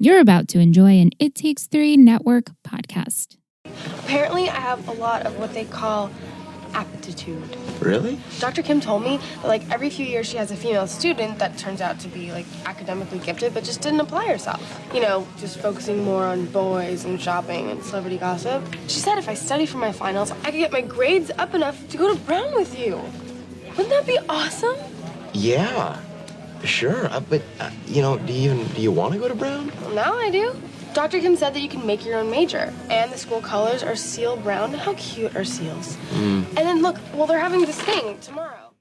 You're about to enjoy an It Takes Three Network podcast. Apparently, I have a lot of what they call aptitude. Really? Dr. Kim told me that, like, every few years she has a female student that turns out to be, like, academically gifted but just didn't apply herself. You know, just focusing more on boys and shopping and celebrity gossip. She said if I study for my finals, I could get my grades up enough to go to Brown with you. Wouldn't that be awesome? Yeah, sure. But do you want to go to Brown? Well, now I do. Dr. Kim said that you can make your own major, and the school colors are seal brown. How cute are seals? And then look, well, they're having this thing tomorrow.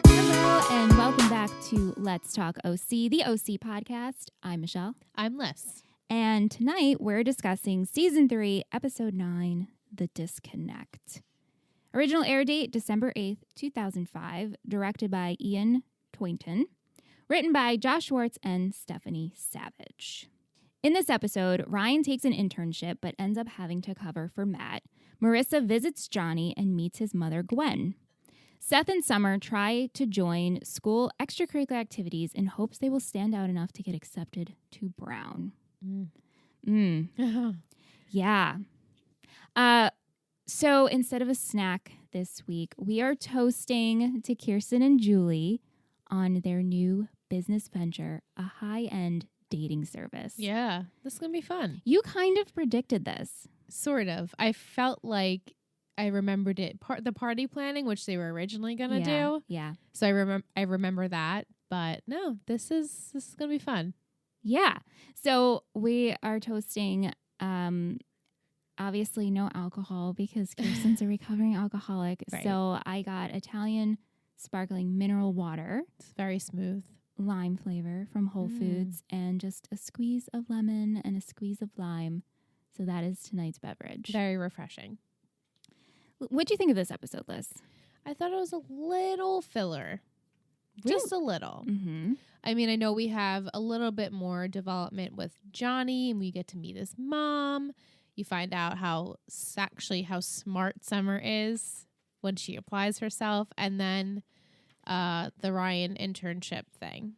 Hello, and welcome back to Let's Talk OC, the OC podcast. I'm Michelle. I'm Liz. And tonight we're discussing Season 3, Episode 9, The Disconnect. Original air date, December 8th, 2005. Directed by Ian Toynton. Written by Josh Schwartz and Stephanie Savage. In this episode, Ryan takes an internship but ends up having to cover for Matt. Marissa visits Johnny and meets his mother, Gwen. Seth and Summer try to join school extracurricular activities in hopes they will stand out enough to get accepted to Brown. Yeah. So instead of a snack this week, we are toasting to Kirsten and Julie on their new business venture, a high-end dating service. Yeah, this is going to be fun. You kind of predicted this. Sort of. I felt like I remembered it. The party planning, which they were originally going to do. Yeah. So I remember that. But no, this is going to be fun. Yeah. So we are toasting, obviously no alcohol because Kirsten's a recovering alcoholic. Right. So I got Italian sparkling mineral water. It's very smooth. Lime flavor from Whole Foods and just a squeeze of lemon and a squeeze of lime. So that is tonight's beverage. Very refreshing. What do you think of this episode, Liz? I thought it was a little filler. Really? Just a little. Mm-hmm. I mean, I know we have a little bit more development with Johnny and we get to meet his mom. You find out how smart Summer is when she applies herself. And then the Ryan internship thing.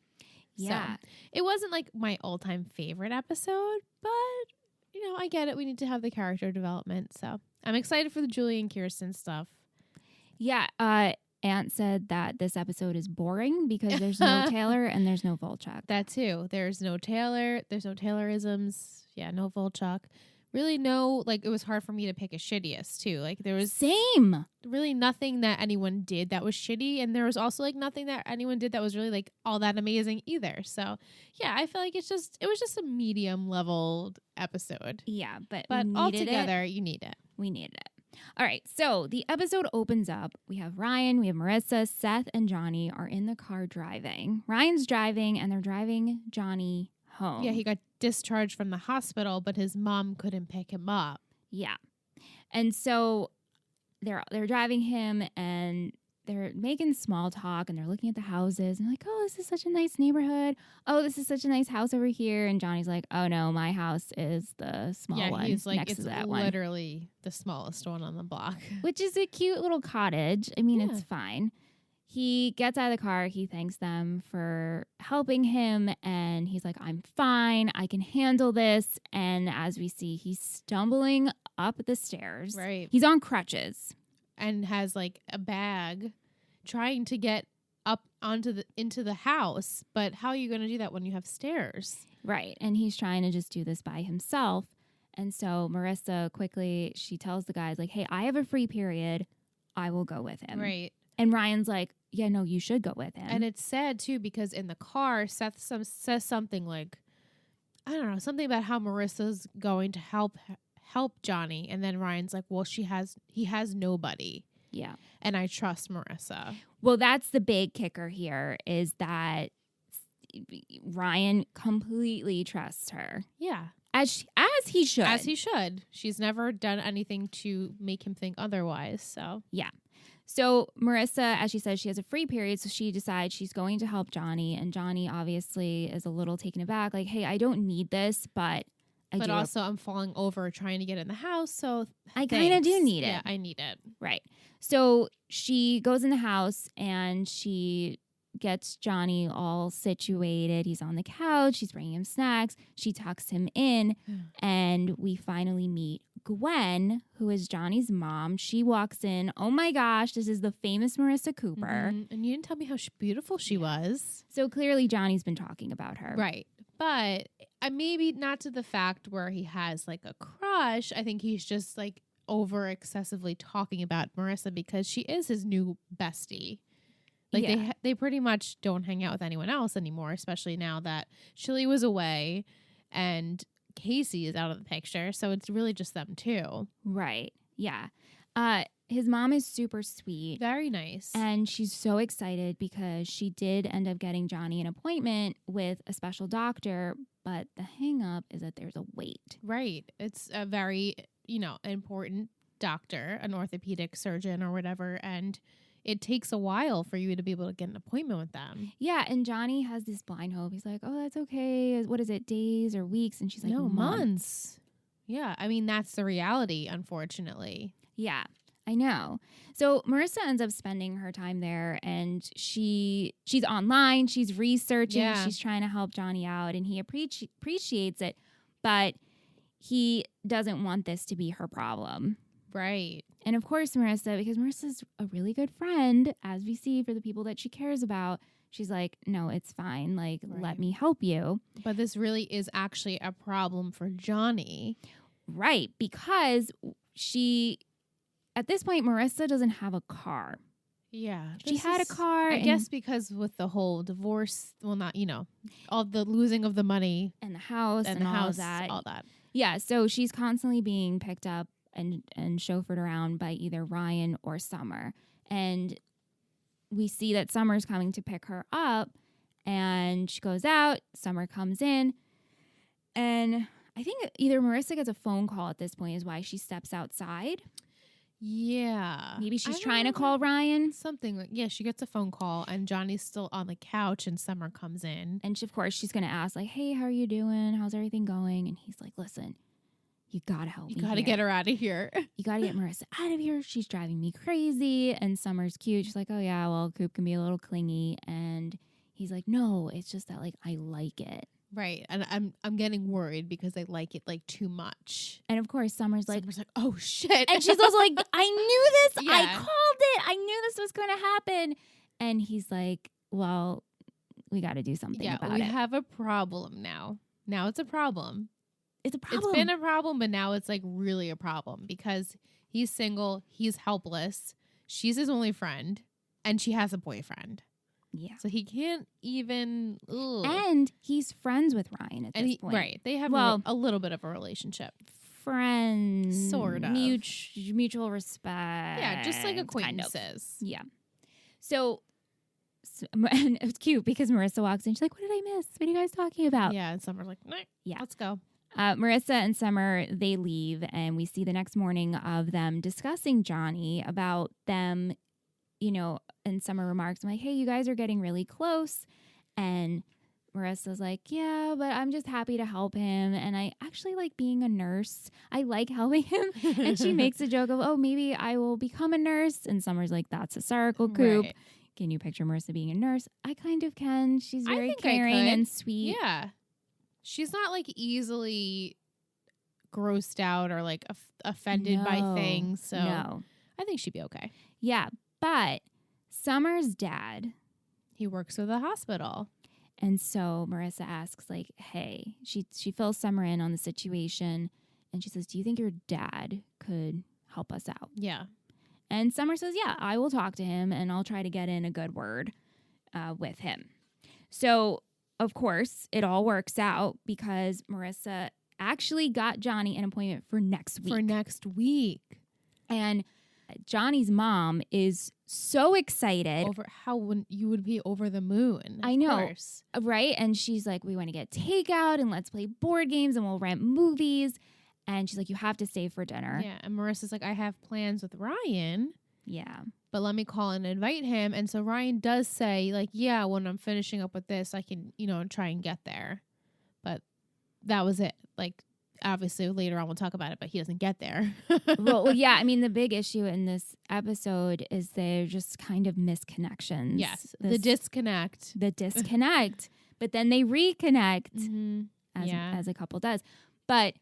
Yeah. So, it wasn't like my all-time favorite episode, but, I get it. We need to have the character development. So I'm excited for the Julie and Kirsten stuff. Yeah. Aunt said that this episode is boring because there's no Taylor and there's no Volchak. That too. There's no Taylor. There's no Taylorisms. Yeah, no Volchak. Really no, it was hard for me to pick a shittiest too. There was Same. really nothing that anyone did that was shitty. And there was also nothing that anyone did that was really all that amazing either. So yeah, I feel like it was just a medium leveled episode. Yeah, but altogether you need it. We needed it. All right, so the episode opens up. We have Ryan, we have Marissa, Seth, and Johnny are in the car driving. Ryan's driving, and they're driving Johnny home. Yeah, he got discharged from the hospital, but his mom couldn't pick him up. Yeah. And so they're driving him, and they're making small talk, and they're looking at the houses, and like, oh, this is such a nice neighborhood. Oh, this is such a nice house over here. And Johnny's like, oh, no, my house is the small one he's like, next it's to that one. literally the smallest one on the block. Which is a cute little cottage. I mean, Yeah. It's fine. He gets out of the car. He thanks them for helping him. And he's like, I'm fine. I can handle this. And as we see, he's stumbling up the stairs. Right. He's on crutches. And has a bag trying to get up into the house. But how are you going to do that when you have stairs? Right. And he's trying to just do this by himself. And so Marissa quickly, she tells the guys hey, I have a free period. I will go with him. Right. And Ryan's like, yeah, no, you should go with him. And it's sad, too, because in the car, Seth says something I don't know, something about how Marissa's going to help Johnny. And then Ryan's like, well, he has nobody. Yeah. And I trust Marissa. Well, that's the big kicker here is that Ryan completely trusts her. Yeah. As he should. As he should. She's never done anything to make him think otherwise. So, yeah. So Marissa, as she says, she has a free period, so she decides she's going to help Johnny. And Johnny obviously is a little taken aback, hey, I don't need this, but I'm falling over trying to get in the house, so I kind of do need it. Yeah, I need it. Right. So she goes in the house and she gets Johnny all situated. He's on the couch. She's bringing him snacks. She tucks him in. And we finally meet Gwen, who is Johnny's mom. She walks in. Oh my gosh, this is the famous Marissa Cooper. And you didn't tell me how beautiful she was. So clearly Johnny's been talking about her. Right. But maybe not to the fact where he has like a crush. I think he's just like over excessively talking about Marissa because she is his new bestie. Like they pretty much don't hang out with anyone else anymore, especially now that Chili was away and Casey is out of the picture. So it's really just them two. Right. Yeah. His mom is super sweet. Very nice. And she's so excited because she did end up getting Johnny an appointment with a special doctor, but the hang up is that there's a wait. Right. It's a very, important doctor, an orthopedic surgeon or whatever, and it takes a while for you to be able to get an appointment with them. Yeah, and Johnny has this blind hope. He's like, oh, that's okay. What is it, days or weeks? And she's like, no, months. Yeah, I mean, that's the reality, unfortunately. Yeah, I know. So Marissa ends up spending her time there, and she's online. She's researching. Yeah. She's trying to help Johnny out, and he appreciates it, but he doesn't want this to be her problem. Right. And of course, Marissa, because Marissa's a really good friend, as we see for the people that she cares about, she's like, no, it's fine. Like, let me help you. But this really is actually a problem for Johnny. Right. Because at this point, Marissa doesn't have a car. Yeah. She had a car. I guess because with the whole divorce, well, not, all the losing of the money. And the house and all of that. All that. Yeah. So she's constantly being picked up and chauffeured around by either Ryan or Summer. And we see that Summer's coming to pick her up, and she goes out, Summer comes in, and I think either Marissa gets a phone call at this point is why she steps outside. Yeah. Maybe she's trying to call Ryan. Something like, she gets a phone call and Johnny's still on the couch and Summer comes in. And of course she's going to ask like, hey, how are you doing? How's everything going? And he's like, listen, you gotta help me. You gotta get her out of here. You gotta get Marissa out of here. She's driving me crazy. And Summer's cute. She's like, oh yeah, well, Coop can be a little clingy. And he's like, no, it's just that like I like it. Right. And I'm getting worried because I like it like too much. And of course, Summer's like, oh shit. And she's also like, I knew this. Yeah. I called it. I knew this was gonna happen. And he's like, well, we gotta do something about it. We have a problem now. Now it's a problem. It's a problem. It's been a problem, but now it's like really a problem because he's single, he's helpless, she's his only friend, and she has a boyfriend. Yeah. So he can't even. Ugh. And he's friends with Ryan at this point. Right. They have a little bit of a relationship. Friends. Sort of. Mutual respect. Yeah, just like acquaintances. Kind of. Yeah. So and it was cute because Marissa walks in. She's like, what did I miss? What are you guys talking about? Yeah, and Summer's like, nah, yeah, let's go. Marissa and Summer, they leave, and we see the next morning of them discussing Johnny about them, and Summer remarks, I'm like, hey, you guys are getting really close. And Marissa's like, yeah, but I'm just happy to help him. And I actually like being a nurse. I like helping him. And she makes a joke of, oh, maybe I will become a nurse. And Summer's like, that's hysterical, Coop. Right. Can you picture Marissa being a nurse? I kind of can. She's very caring and sweet. Yeah. She's not like easily grossed out or like offended by things. So I think she'd be okay. Yeah. But Summer's dad, he works with a hospital. And so Marissa asks like, hey, she fills Summer in on the situation. And she says, do you think your dad could help us out? Yeah. And Summer says, yeah, I will talk to him and I'll try to get in a good word with him. So of course, it all works out because Marissa actually got Johnny an appointment for next week. And Johnny's mom is so excited. Over how you would be over the moon. I know. Course. Right? And she's like, we want to get takeout and let's play board games and we'll rent movies. And she's like, you have to stay for dinner. Yeah. And Marissa's like, I have plans with Ryan. Yeah. But let me call and invite him. And so Ryan does say, like, yeah, when I'm finishing up with this, I can, try and get there. But that was it. Like, obviously later on we'll talk about it, but he doesn't get there. well, yeah. I mean, the big issue in this episode is they're just kind of misconnections. Yes, the disconnect. The disconnect. But then they reconnect as a couple does. But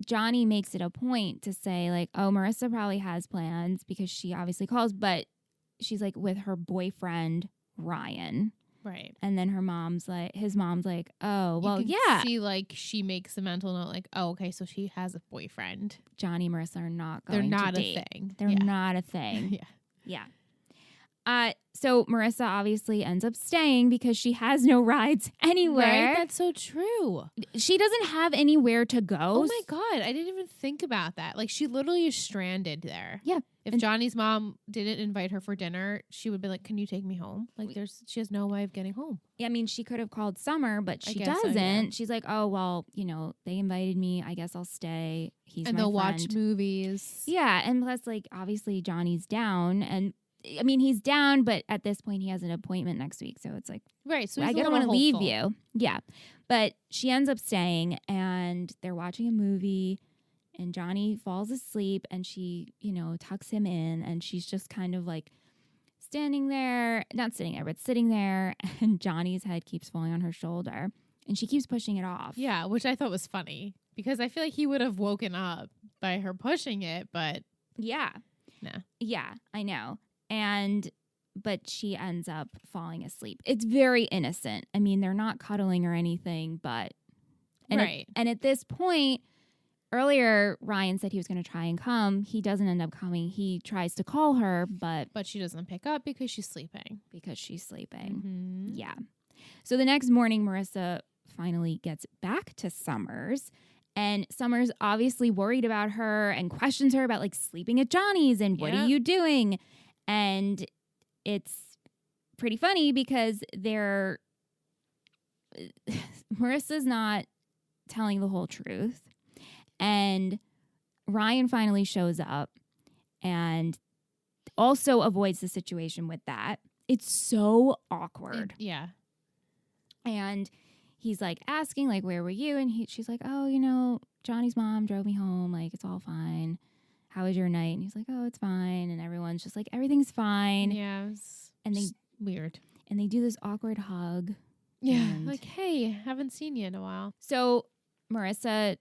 Johnny makes it a point to say, like, oh, Marissa probably has plans because she obviously calls, but she's like with her boyfriend, Ryan. Right. And then his mom's like, oh, well, you can yeah. see, like, she makes a mental note, like, oh, okay, so she has a boyfriend. Johnny and Marissa are not They're going not to a date. thing. They're not a thing. Yeah. So Marissa obviously ends up staying because she has no rides anywhere. Right? That's so true. She doesn't have anywhere to go. Oh my God. I didn't even think about that. Like, she literally is stranded there. Yeah. If Johnny's mom didn't invite her for dinner, she would be like, can you take me home? Like, she has no way of getting home. I mean, she could have called Summer, but she guess so, doesn't. yeah. She's like, oh, well, they invited me. I guess I'll stay. He's and my they'll friend. watch movies. Yeah. And plus, like, obviously Johnny's down. And I mean, he's down, but at this point he has an appointment next week. So it's like, Right. So I don't want to leave you. Yeah. But she ends up staying and they're watching a movie and Johnny falls asleep and she, tucks him in and she's just kind of like sitting there, and Johnny's head keeps falling on her shoulder and she keeps pushing it off. Yeah, which I thought was funny because I feel like he would have woken up by her pushing it, but Yeah. nah. Yeah, I know. But she ends up falling asleep. It's very innocent. I mean, they're not cuddling or anything, but Right. And at this point, earlier Ryan said he was going to try and come. He doesn't end up coming. He tries to call her, but she doesn't pick up because she's sleeping. Mm-hmm. Yeah. So the next morning, Marissa finally gets back to Summers. And Summers obviously worried about her and questions her about like sleeping at Johnny's and what are you doing? And it's pretty funny because Marissa's not telling the whole truth. And Ryan finally shows up and also avoids the situation with that. It's so awkward. Yeah. And he's like asking, like, where were you? And she's like, oh, Johnny's mom drove me home. Like, it's all fine. How was your night? And he's like, oh, it's fine. And everyone's just like, everything's fine. Yeah. And they weird. And they do this awkward hug. Yeah. Like, hey, haven't seen you in a while. So Marissa,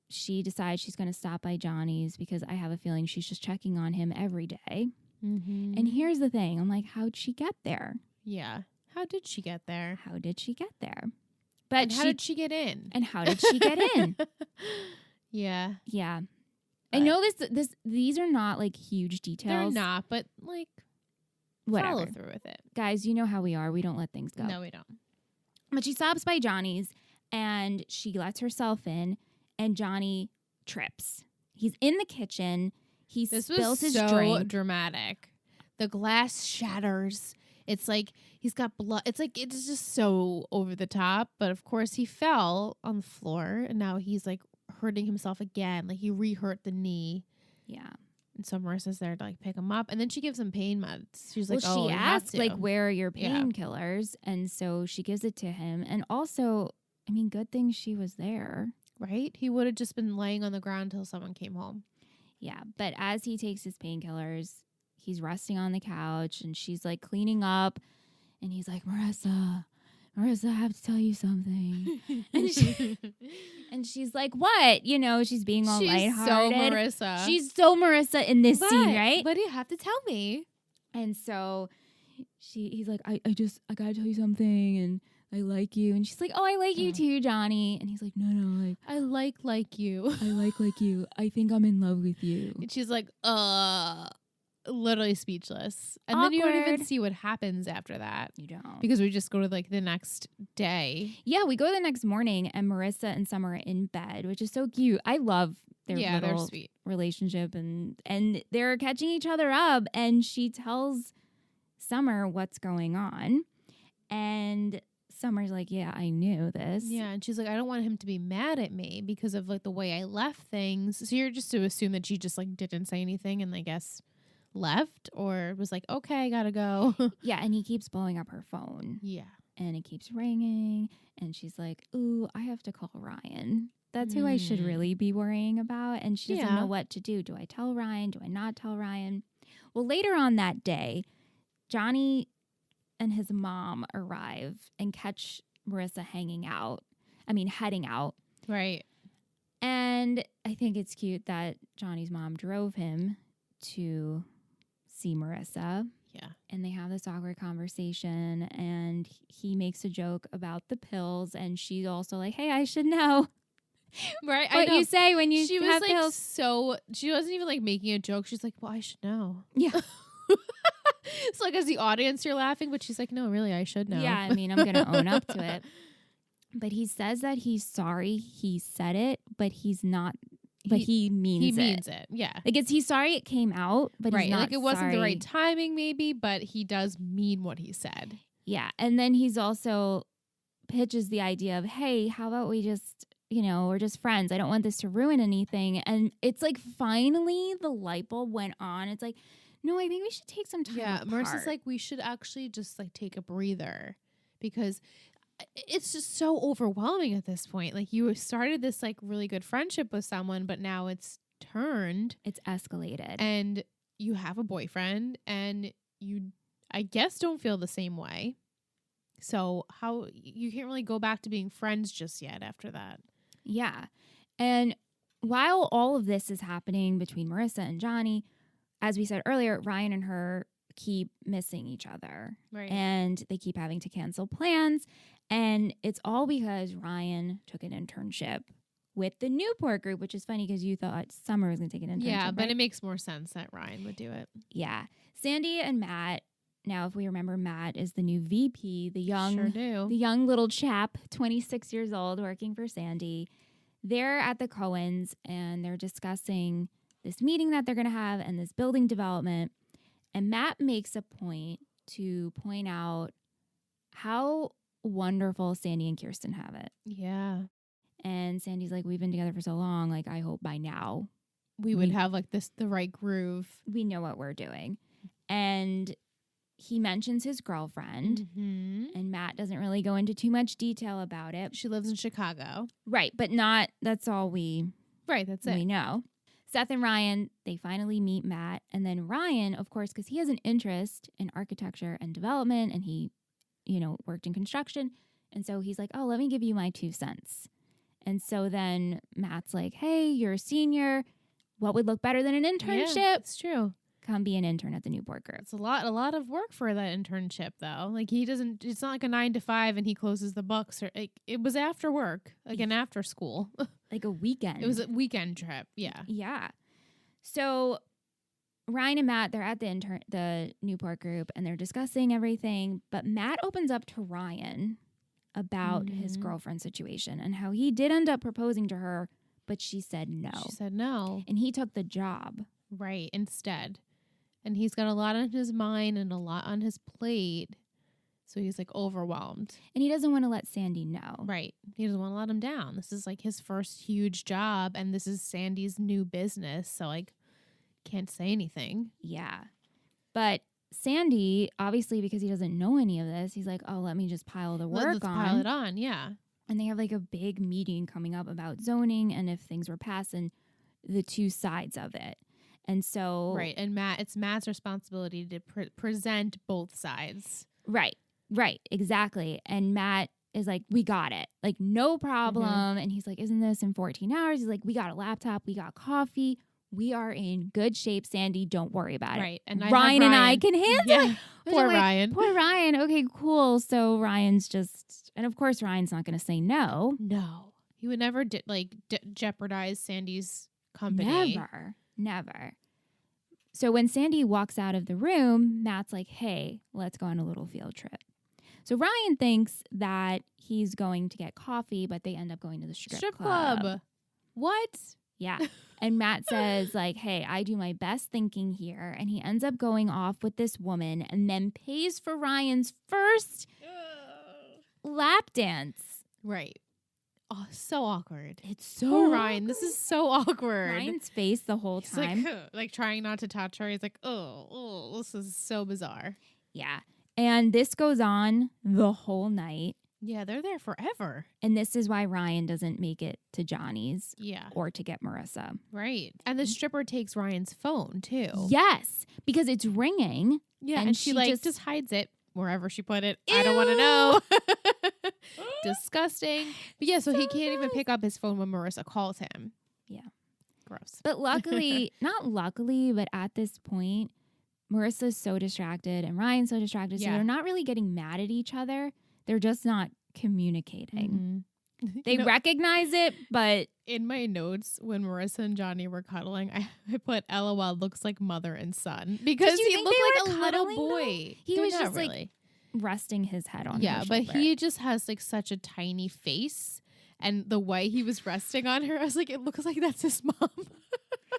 she decides she's going to stop by Johnny's because I have a feeling she's just checking on him every day. Mm-hmm. And here's the thing. I'm like, how'd she get there? Yeah. How did she get there? But how did she get in? And how did she get in? Yeah. Yeah. I know these are not like huge details. They're not, but like whatever. Follow through with it. Guys, you know how we are. We don't let things go. No, we don't. But she stops by Johnny's and she lets herself in and Johnny trips. He's in the kitchen. He spills his drink. This was so dramatic. The glass shatters. It's like he's got blood. It's like it's just so over the top. But of course he fell on the floor and now he's like hurting himself again. Like he re-hurt the knee. Yeah. And so Marissa's there to like pick him up. And then she gives him pain meds. She's like, she asks like, where are your painkillers? And so she gives it to him. And also, I mean, good thing she was there. Right? He would have just been laying on the ground until someone came home. Yeah. But as he takes his painkillers, he's resting on the couch and she's like cleaning up. And he's like, Marissa, I have to tell you something. and she's like, what? She's being all lighthearted. She's so Marissa. She's so Marissa in this scene, right? What do you have to tell me? And so he's like, I gotta tell you something and I like you. And she's like, oh, I like you too, Johnny. And he's like, no, like I like you. I like you. I think I'm in love with you. And she's like, literally speechless. And Awkward. then you don't even see what happens after that. You don't. Because we just go to like the next day. Yeah, we go the next morning and Marissa and Summer are in bed, which is so cute. I love their they're sweet relationship and they're catching each other up and she tells Summer what's going on. And Summer's like, yeah, I knew this. Yeah, and she's like, I don't want him to be mad at me because of like the way I left things. So you're just to assume that she just like didn't say anything and I guess left or was like, okay, I gotta go. Yeah, and he keeps blowing up her phone. Yeah. And it keeps ringing and she's like, ooh, I have to call Ryan. That's who I should really be worrying about. And she doesn't Yeah. know what to do. Do I tell Ryan? Do I not tell Ryan? Well, later on that day, Johnny and his mom arrive and catch Marissa heading out. Right. And I think it's cute that Johnny's mom drove him to see Marissa. Yeah. And they have this awkward conversation, and he makes a joke about the pills, and she's also like, hey, I should know Right. what you say when you She was have like pills. she wasn't even like making a joke. She's like, well, I should know. Yeah. It's like as the audience you're laughing, but she's like, no, really, I should know. Yeah, I mean, I'm going to own up to it. But he says that he's sorry he said it, but he's not, but he means it. He means it. Yeah. Like, he's sorry it came out, but Right. he's not Like it wasn't the sorry. right timing maybe, but he does mean what he said. Yeah. And then he's also pitches the idea of, hey, how about we just, we're just friends. I don't want this to ruin anything. And it's like finally the light bulb went on. It's like, no, I think we should take some time apart. Marissa's like, we should actually just like take a breather because it's just so overwhelming at this point. Like you started this like really good friendship with someone, but now it's turned. It's escalated. And you have a boyfriend and you, I guess, don't feel the same way. So how you can't really go back to being friends just yet after that. Yeah. And while all of this is happening between Marissa and Johnny, as we said earlier, Ryan and her keep missing each other. Right. And they keep having to cancel plans. And it's all because Ryan took an internship with the Newport group, which is funny because you thought Summer was going to take an internship. Yeah, but right? it makes more sense that Ryan would do it. Yeah. Sandy and Matt. Now, if we remember, Matt is the new VP, the Sure do. young little chap, 26 years old, working for Sandy. They're at the Coens and they're discussing this meeting that they're going to have and this building development. And Matt makes a point to point out how wonderful Sandy and Kirsten have it. Yeah. And Sandy's like, we've been together for so long. Like, I hope by now We would have like the right groove. we know what we're doing. And he mentions his girlfriend, and Matt doesn't really go into too much detail about it. She lives in Chicago. Right, but that's all we That's it. know. Seth and Ryan, they finally meet Matt. And then Ryan, of course, because he has an interest in architecture and development, and he, worked in construction. And so he's like, oh, let me give you my 2 cents. And so then Matt's like, hey, you're a senior. What would look better than an internship? Yeah, it's true. Come be an intern at the Newport Group. It's a lot of work for that internship though. Like it's not like a 9 to 5 and he closes the books or like it was after work, like an after school. Like a weekend. It was a weekend trip. Yeah. Yeah. So Ryan and Matt, they're at the Newport Group and they're discussing everything. But Matt opens up to Ryan about his girlfriend situation and how he did end up proposing to her, but she said no. She said no. And he took the job. Right. Instead. And he's got a lot on his mind and a lot on his plate. So he's like overwhelmed. And he doesn't want to let Sandy know. Right. He doesn't want to let him down. This is like his first huge job and this is Sandy's new business. So like can't say anything. Yeah. But Sandy, obviously because he doesn't know any of this, he's like, oh, let me just pile the work Let's on. pile it on. Yeah. And they have like a big meeting coming up about zoning and if things were passed and the 2 sides of it. And so Right. And it's Matt's responsibility to present both sides. Right. Exactly. And Matt is like, we got it. Like, no problem. And he's like, isn't this in 14 hours? He's like, we got a laptop. We got coffee. We are in good shape, Sandy. Don't worry about it. Right. And Ryan and I can handle it. Poor Like, Ryan. Poor Ryan. Okay, cool. So Ryan's just, and of course, Ryan's not going to say no. No. He would never jeopardize Sandy's company. Never. So when Sandy walks out of the room, Matt's like, hey, let's go on a little field trip. So Ryan thinks that he's going to get coffee, but they end up going to the strip club. What? Yeah. And Matt says, like, hey, I do my best thinking here. And he ends up going off with this woman and then pays for Ryan's first lap dance. Right. Oh, so awkward. It's so Poor Ryan. This is so awkward. Ryan's face the whole He's time. like trying not to touch her. He's like, oh, this is so bizarre. Yeah. And this goes on the whole night. Yeah, they're there forever. And this is why Ryan doesn't make it to Johnny's Yeah. or to get Marissa. Right. And the stripper takes Ryan's phone too. Yes, because it's ringing. Yeah. And And she like just- just hides it wherever she put it. I don't want to know. Disgusting. But yeah, so he can't even pick up his phone when Marissa calls him. Yeah. Gross. But luckily, not luckily, but at this point, Marissa's so distracted and Ryan's so distracted. So Yeah. they're not really getting mad at each other. They're just not communicating. Mhm. They You know, recognize it, but in my notes, when Marissa and Johnny were cuddling, I put LOL looks like mother and son because you he think looked they like were a little cuddling, though? boy. He They're was not just, like, really. resting his head on Yeah, her but shoulder. he just has like such a tiny face. And the way he was resting on her, I was like, it looks like that's his mom.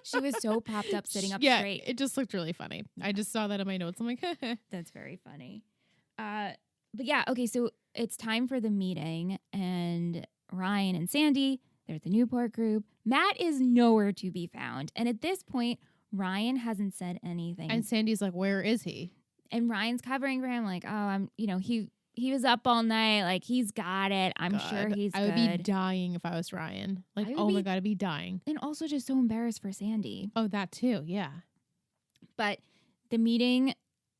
She was so propped up, sitting up yeah, straight. it just looked really funny. I just saw that in my notes. I'm like, That's very funny. But yeah, okay, so it's time for the meeting, and Ryan and Sandy, they're at the Newport group. Matt is nowhere to be found. And at this point, Ryan hasn't said anything. and Sandy's like, where is he? And Ryan's covering for him, like, oh, he was up all night, like he's got it. I'm sure God, he's I would good. be dying if I was Ryan. Like, I would oh my be- God, I'd be dying. And also just so embarrassed for Sandy. Oh, that too. Yeah. But the meeting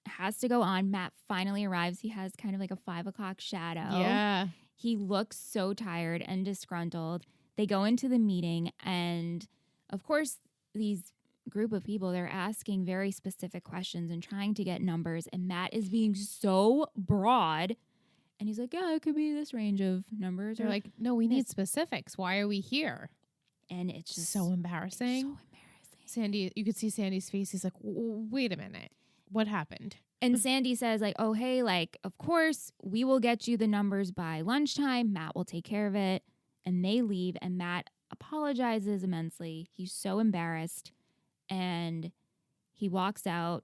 has to go on. Matt finally arrives. He has kind of like a 5 o'clock shadow. Yeah. He looks so tired and disgruntled. They go into the meeting, and of course, these group of people, they're asking very specific questions and trying to get numbers. And Matt is being so broad. And he's like, yeah, it could be this range of numbers. They're Or like, no, we need this. specifics. Why are we here? and it's just So embarrassing. So embarrassing. Sandy, you could see Sandy's face. He's like, wait a minute. What happened? And Sandy says, like, oh, hey, like, of course, we will get you the numbers by lunchtime. Matt will take care of it. And they leave, and Matt apologizes immensely. He's so embarrassed. And he walks out,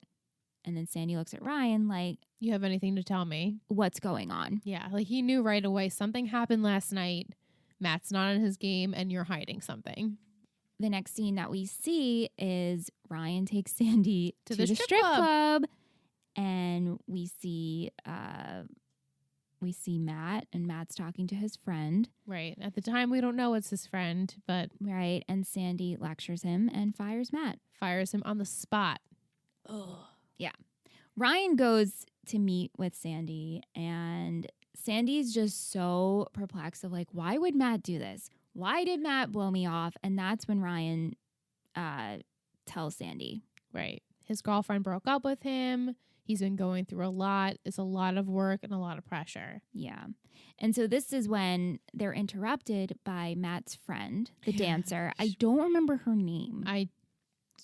and then Sandy looks at Ryan like, You have anything to tell me? what's going on? Yeah, like he knew right away something happened last night. Matt's not on his game, and you're hiding something. The next scene that we see is Ryan takes Sandy To to the the strip strip club. club. And we see Matt, and Matt's talking to his friend. Right. At the time, we don't know it's his friend, but Right. And Sandy lectures him and fires Matt. fires him on the spot. Ugh. Ryan goes to meet with Sandy, and Sandy's just so perplexed of like, why would Matt do this? Why did Matt blow me off? And that's when Ryan tells Sandy. Right. His girlfriend broke up with him. He's been going through a lot. It's a lot of work and a lot of pressure. Yeah. And so this is when they're interrupted by Matt's friend, the Yeah. dancer. I don't remember her name. I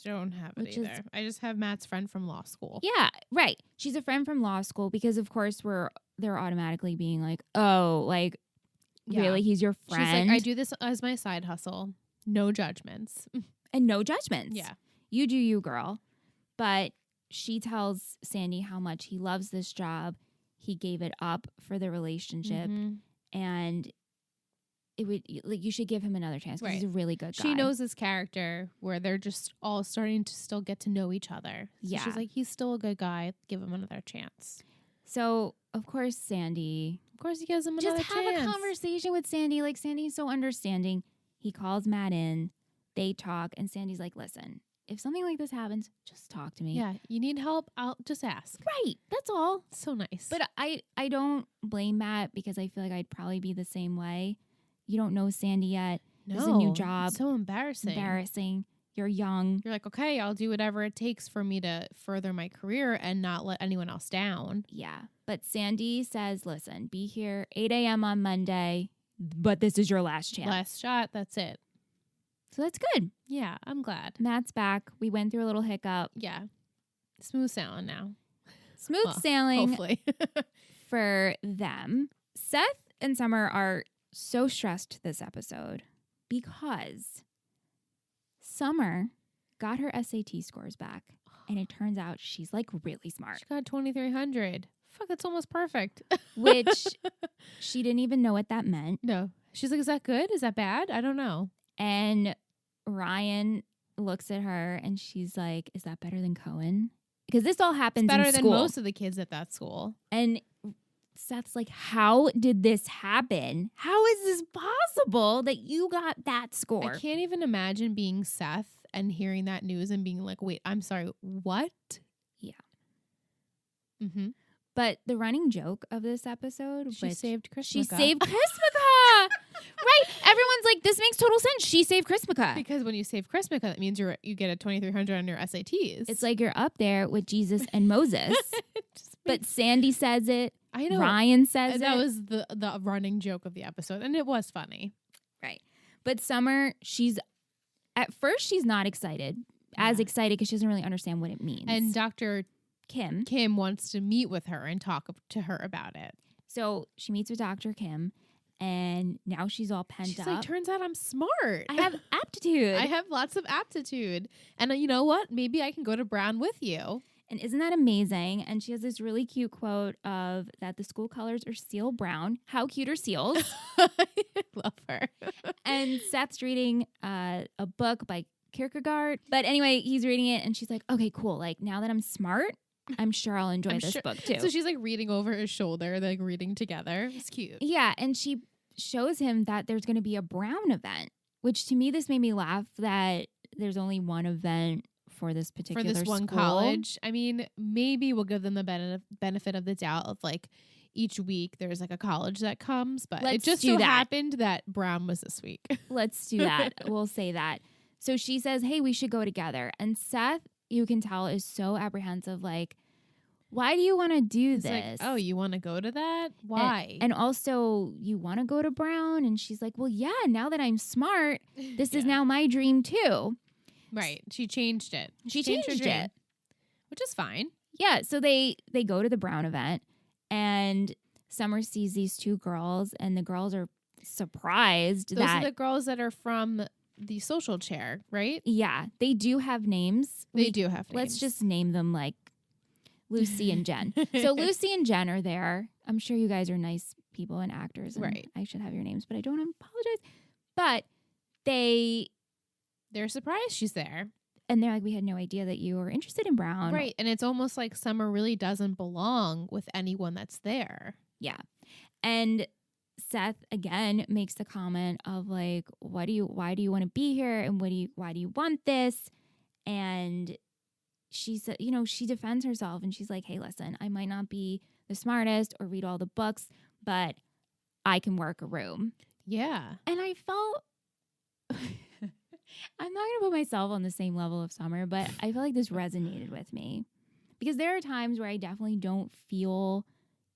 don't have it Which is- either. I just have Matt's friend from law school. Yeah, right. She's a friend from law school because, of course, they're automatically being like, oh, like, Yeah. really, he's your She's friend? like, I do this as my side hustle. No judgments. And no judgments. Yeah. You do you, girl. But she tells Sandy how much he loves this job. He gave it up for the relationship, Mhm. and it would like you should give him another chance because he's a really good guy. She knows his character where they're just all starting to still get to know each other. So Yeah. she's like, he's still a good guy. Give him another chance. So, of course, Sandy Of course, he gives him another just have chance. a conversation with Sandy. Like, Sandy's so understanding. He calls Matt in. They talk, and Sandy's like, listen, if something like this happens, just talk to me. Yeah, you need help? I'll just ask. Right. That's all. So nice. But I don't blame Matt because I feel like I'd probably be the same way. You don't know Sandy yet. no, It's a new job. it's so embarrassing. Embarrassing. You're young. You're like, okay, I'll do whatever it takes for me to further my career and not let anyone else down. Yeah. But Sandy says, listen, be here 8 a.m. on Monday, but this is your last chance. Last shot, that's it. So that's good. Yeah, I'm glad. Matt's back. We went through a little hiccup. Yeah. Smooth sailing now. Smooth Well, sailing Hopefully. for them. Seth and Summer are so stressed this episode because Summer got her SAT scores back, and it turns out she's like really smart, She got 2,300. Fuck, that's almost perfect. which she didn't even know what that meant. No. She's like, is that good? Is that bad? I don't know. And Ryan looks at her and she's like, is that better than Cohen? Because this all happens Better in than school. most of the kids at that school. And Seth's like, how did this happen? How is this possible that you got that score? I can't even imagine being Seth and hearing that news and being like, wait, I'm sorry, what? Yeah. Mm-hmm. But the running joke of this episode, She saved Chrismica. She saved Chrismica. Right. Everyone's like, this makes total sense. She saved Chrismica. Because when you save Chrismica, that means you get a 2,300 on your SATs. It's like you're up there with Jesus and Moses. But Sandy says it. I know. Ryan says it. That was the running joke of the episode, and it was funny. Right. But Summer, at first she's not excited. As excited because she doesn't really understand what it means. And Dr. Kim wants to meet with her and talk to her about it. So she meets with Dr. Kim, and now she's all pent She's up. like, turns out I'm smart. I have aptitude. I have lots of aptitude. And you know what? Maybe I can go to Brown with you. And isn't that amazing? And she has this really cute quote of that the school colors are seal brown. How cute are seals? I love her. And Seth's reading a book by Kierkegaard. But anyway, he's reading it, and she's like, okay, cool. Like, now that I'm smart, I'm sure I'll enjoy this book too. So she's like reading over his shoulder, like reading together. It's cute. Yeah, and she shows him that there's going to be a Brown event, which to me, this made me laugh that there's only one event for this particular one school. college. I mean, maybe we'll give them the benefit of the doubt of like each week there's like a college that comes, but it just so happened that Brown was this week. Let's do that. We'll say that. So she says, hey, we should go together. And Seth, you can tell, is so apprehensive. Like, why do you want to do this? Like, oh, you want to go to that? Why? And also, you want to go to Brown? And she's like, well, yeah, now that I'm smart, this is now my dream too. Right. She changed it. She changed it. Which is fine. Yeah. So they go to the Brown event, and Summer sees these two girls, and the girls are surprised Those are the girls that are from the social chair, right? Yeah. They do have names. They do have names. Let's just name them like Lucy and Jen. So Lucy and Jen are there. I'm sure you guys are nice people and actors. And right. I should have your names, but I don't apologize. But they're surprised she's there. And they're like, we had no idea that you were interested in Brown. Right. And it's almost like Summer really doesn't belong with anyone that's there. Yeah. And Seth again makes the comment of like, why do you want to be here? And why do you want this? And she said, she defends herself, and she's like, hey, listen, I might not be the smartest or read all the books, but I can work a room. Yeah. And I felt I'm not going to put myself on the same level of Summer, but I feel like this resonated with me because there are times where I definitely don't feel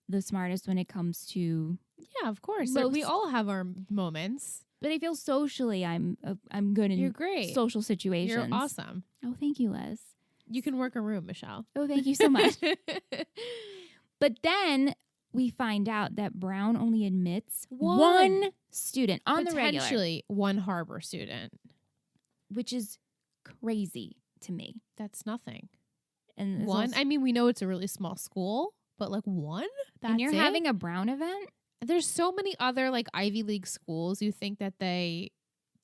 the smartest when it comes to. Yeah, of course. So we all have our moments. But I feel socially I'm good in You're great. social situations. You're awesome. Oh, thank you, Liz. You can work a room, Michelle. Oh, thank you so much. But then we find out that Brown only admits one student on the regular. Potentially one Harbor student. Which is crazy to me. That's nothing. And one? I mean, we know it's a really small school, but like one? And you're having a Brown event? There's so many other like Ivy League schools. You think that they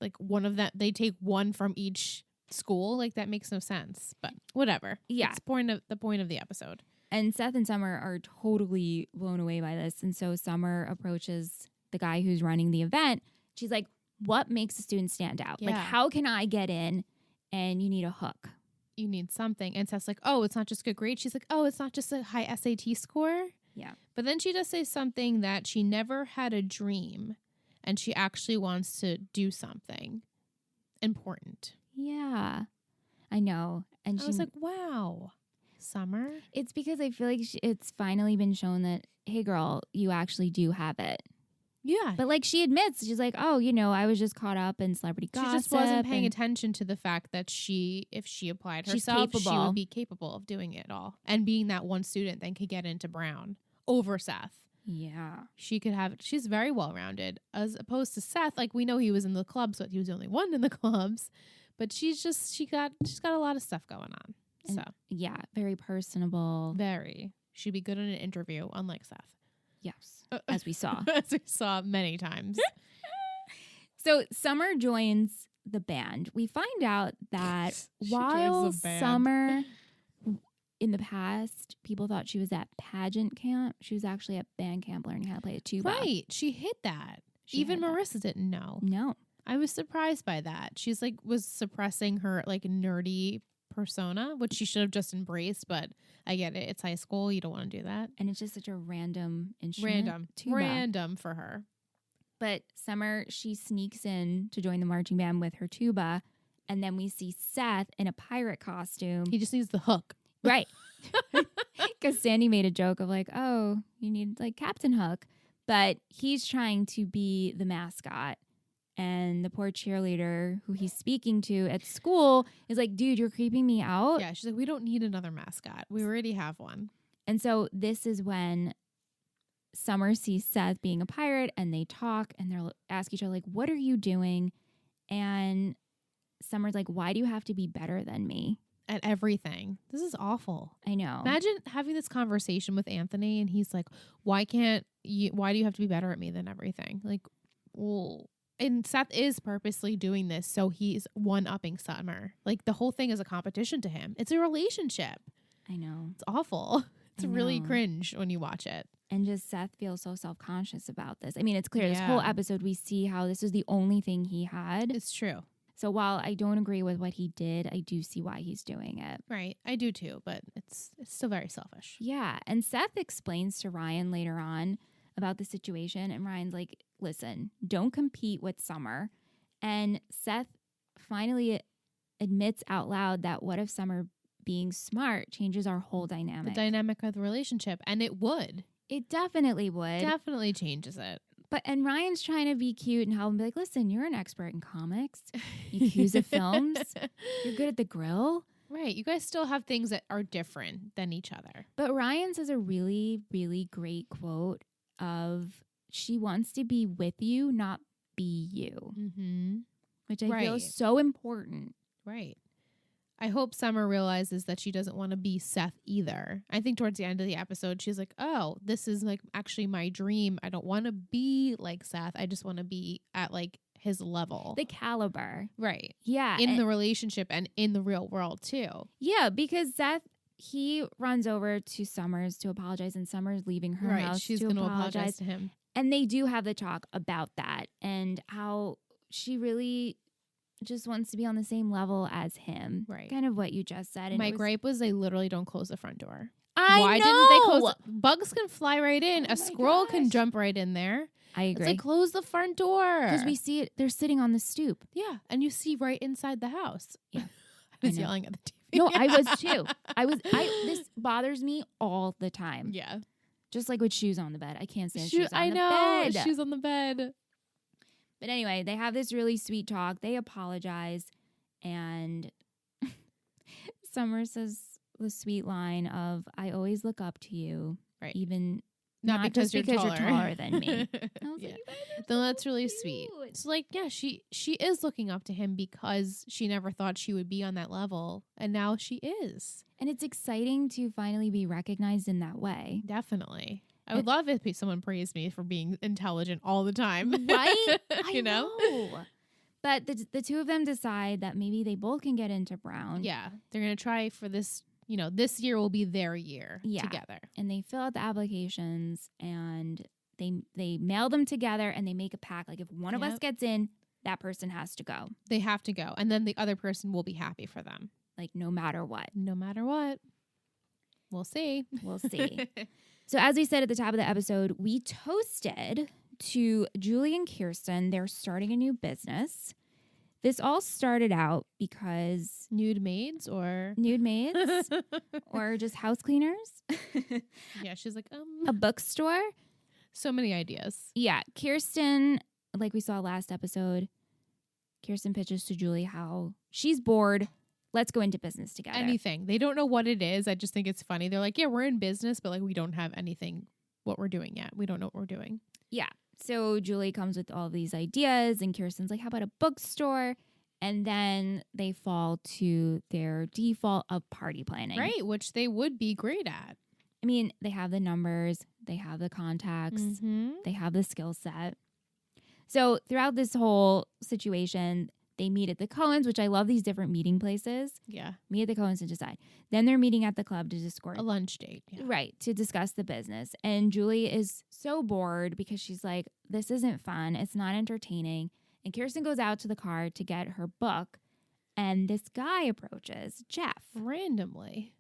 take one from each school? Like that makes no sense. But whatever. Yeah. It's the point of the episode. And Seth and Summer are totally blown away by this. And so Summer approaches the guy who's running the event. She's like, what makes a student stand out? Yeah. Like, how can I get in? And you need a hook. You need something. And Seth's like, oh, it's not just good grades. She's like, oh, it's not just a high SAT score. Yeah. But then she does say something that she never had a dream and she actually wants to do something important. Yeah, I know. And I was like, wow, Summer. It's because I feel like it's finally been shown that, hey, girl, you actually do have it. Yeah. But like she admits, she's like, oh, I was just caught up in celebrity gossip. She just wasn't paying attention to the fact that if she applied herself, she would be capable of doing it all. And being that one student then could get into Brown over Seth. Yeah. She's very well-rounded. As opposed to Seth, like we know he was in the clubs, but he was the only one in the clubs. But she's got a lot of stuff going on. And yeah, very personable. Very. She'd be good in an interview, unlike Seth. Yes, as we saw. As we saw many times. So Summer joins the band. We find out that while Summer in the past, people thought she was at pageant camp. She was actually at band camp learning how to play a tuba. Right. She hid that. She Even hid that. Marissa didn't know. No. I was surprised by that. She's like was suppressing her like nerdy persona, which she should have just embraced, but I get it. It's high school. You don't want to do that. And it's just such a random instrument. Tuba. Random for her. But Summer, she sneaks in to join the marching band with her tuba. And then we see Seth in a pirate costume. He just needs the hook. Right. Because Sandy made a joke of like, oh, you need like Captain Hook. But he's trying to be the mascot. And the poor cheerleader who he's speaking to at school is like, dude, you're creeping me out. Yeah, she's like, we don't need another mascot. We already have one. And so this is when Summer sees Seth being a pirate and they talk and they'll ask each other, like, what are you doing? And Summer's like, why do you have to be better than me? At everything. This is awful. I know. Imagine having this conversation with Anthony and he's like, why do you have to be better at me than everything? Like, well, and Seth is purposely doing this so he's one-upping Summer. Like, the whole thing is a competition to him. It's a relationship. I know. It's awful. It's I really know. cringe when you watch it. And just Seth feels so self-conscious about this. I mean, it's clear this Yeah. whole episode we see how this is the only thing he had. It's true. So while I don't agree with what he did, I do see why he's doing it. Right. I do too, but it's still very selfish. Yeah. And Seth explains to Ryan later on about the situation. And Ryan's like, listen, don't compete with Summer. And Seth finally admits out loud that what if Summer being smart changes our whole dynamic? The dynamic of the relationship. And it would. It definitely would. Definitely changes it. And Ryan's trying to be cute and help him be like, listen, you're an expert in comics. You accuse of films. You're good at the grill. Right. You guys still have things that are different than each other. But Ryan says a really, really great quote of, she wants to be with you, not be you. Mm-hmm. Which I feel Right. is so important. Right. I hope Summer realizes that she doesn't want to be Seth either. I think towards the end of the episode, she's like, oh, this is like actually my dream. I don't want to be like Seth. I just want to be at like his level. The caliber. Right. Yeah. In the relationship and in the real world too. Yeah, because Seth, he runs over to Summers to apologize, and Summers leaving her Right. house She's to going to apologize to him. And they do have the talk about that and how she really just wants to be on the same level as him. Right. Kind of what you just said. And My gripe was they literally don't close the front door. Why Didn't they close it? Bugs can fly right in. Oh my A squirrel can gosh. jump right in there. I It's agree. like close the front door. Because we see it, they're sitting on the stoop. Yeah, and you see right inside the house. Yeah, I was I know. yelling at the TV. No, I was too. This bothers me all the time. Yeah. Just like with shoes on the bed. I can't stand shoes on I the know. bed. Shoes on the bed. But anyway, they have this really sweet talk. They apologize. And Summer says the sweet line of, I always look up to you. Right. Even Not just because because you're taller than me. I was Yeah. like, you guys are No, so that's really sweet. cute. So like, yeah, she is looking up to him because she never thought she would be on that level, and now she is. And it's exciting to finally be recognized in that way. Definitely. I would love if someone praised me for being intelligent all the time. Right? You know? But the two of them decide that maybe they both can get into Brown. Yeah. They're going to try for this, this year will be their year Yeah. together. And they fill out the applications and they mail them together and they make a pact. Like if one of us Yep. gets in, that person has to go. They have to go. And then the other person will be happy for them. Like no matter what. No matter what. We'll see. We'll see. So as we said at the top of the episode, we toasted to Julie and Kirsten. They're starting a new business. This all started out because Nude maids or nude maids or just house cleaners, yeah, she's like, a bookstore. so many ideas. Yeah, Kirsten, like we saw last episode, Kirsten pitches to Julie how she's bored. Let's go into business together. Anything. They don't know what it is. I just think it's funny. They're like, yeah, we're in business, but like we don't have anything what we're doing yet. We don't know what we're doing. Yeah. So Julie comes with all these ideas and Kirsten's like, how about a bookstore? And then they fall to their default of party planning. Right, which they would be great at. I mean, they have the numbers, they have the contacts, Mm-hmm. they have the skill set. So throughout this whole situation, They meet at the Cohens, which I love these different meeting places. Yeah. Meet at the Cohens to decide. Then they're meeting at the club to discourse. A lunch date. Yeah. Right, to discuss the business. And Julie is so bored because she's like, this isn't fun. It's not entertaining. And Kirsten goes out to the car to get her book. And this guy approaches, Jeff. Randomly.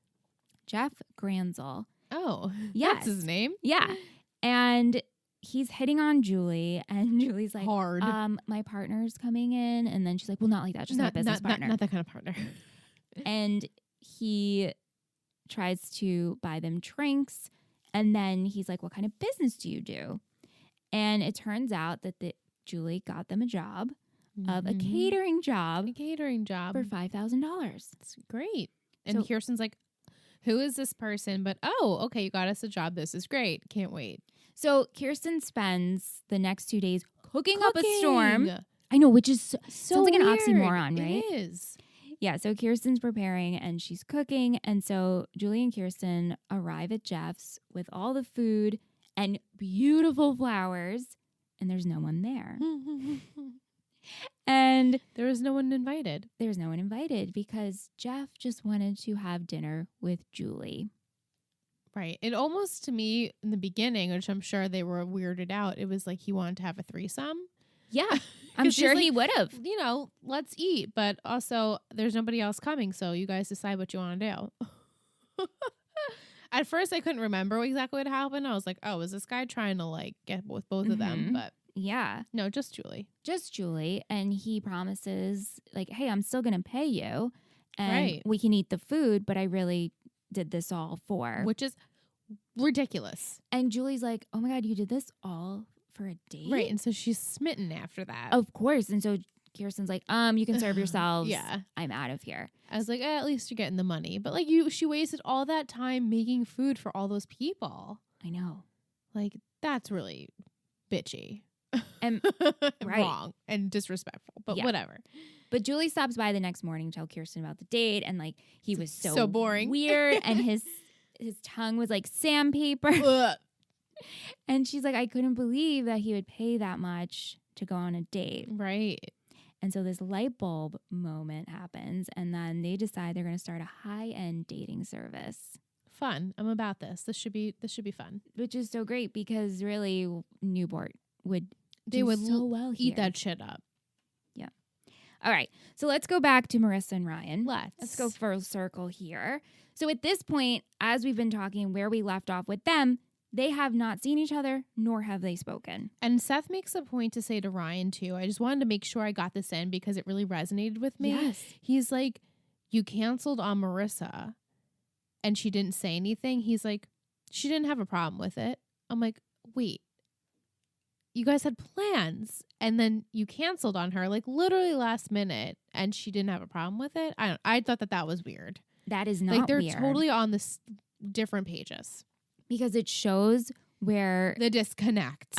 Jeff Granzel. Oh, Yes. that's his name? Yeah. And he's hitting on Julie. And Julie's like, Hard. my partner's coming in. And then she's like, well, not like that. Just my business partner. Not that kind of partner. And he tries to buy them drinks. And then he's like, what kind of business do you do? And it turns out that Julie got them a job of a catering job A catering job. for $5,000. It's great. And So- Kirsten's like, who is this person? But, oh, okay, you got us a job. This is great. Can't wait. So Kirsten spends the next 2 days cooking up a storm. Cooking. I know, which is so sounds like an weird. oxymoron, right? It is. Yeah, so Kirsten's preparing and she's cooking. And so Julie and Kirsten arrive at Jeff's with all the food and beautiful flowers. And there's no one there. And There was no one invited. there's no one invited because Jeff just wanted to have dinner with Julie. Right. It almost, to me, in the beginning, which I'm sure they were weirded out, it was like he wanted to have a threesome. Yeah, I'm 'Cause sure he's he like, would have. You know, let's eat. But also, there's nobody else coming, so you guys decide what you want to do. At first, I couldn't remember exactly what happened. I was like, oh, is this guy trying to, like, get with both of them? Mhm. But Yeah, no, just Julie. just Julie. And he promises, like, hey, I'm still going to pay you. And Right. we can eat the food, but I really did this all for. Which is ridiculous. And Julie's like, oh my God, you did this all for a date? Right. And so she's smitten after that. Of course. And so Kirsten's like, you can serve yourselves. Yeah. I'm out of here. I was like, at least you're getting the money. But like she wasted all that time making food for all those people. I know. Like, that's really bitchy. And right. Wrong and disrespectful. But Yeah. whatever. But Julie stops by the next morning to tell Kirsten about the date. And like, he was So boring. weird. And his tongue was like sandpaper. Ugh. And she's like, I couldn't believe that he would pay that much to go on a date. Right. And so this light bulb moment happens. And then they decide they're going to start a high-end dating service, Fun. I'm about this. This should be fun. which is so great because really Newport would They do would so well here. Eat that shit up. All right. So let's go back to Marissa and Ryan. Let's go full circle here. So at this point, as we've been talking where we left off with them, they have not seen each other, nor have they spoken. And Seth makes a point to say to Ryan, too, I just wanted to make sure I got this in because it really resonated with me. Yes. He's like, you canceled on Marissa and she didn't say anything. He's like, she didn't have a problem with it. I'm like, wait, you guys had plans and then you canceled on her like literally last minute and she didn't have a problem with it. I thought that was weird. That is not Like they're weird. totally on this different pages. Because it shows where The disconnect.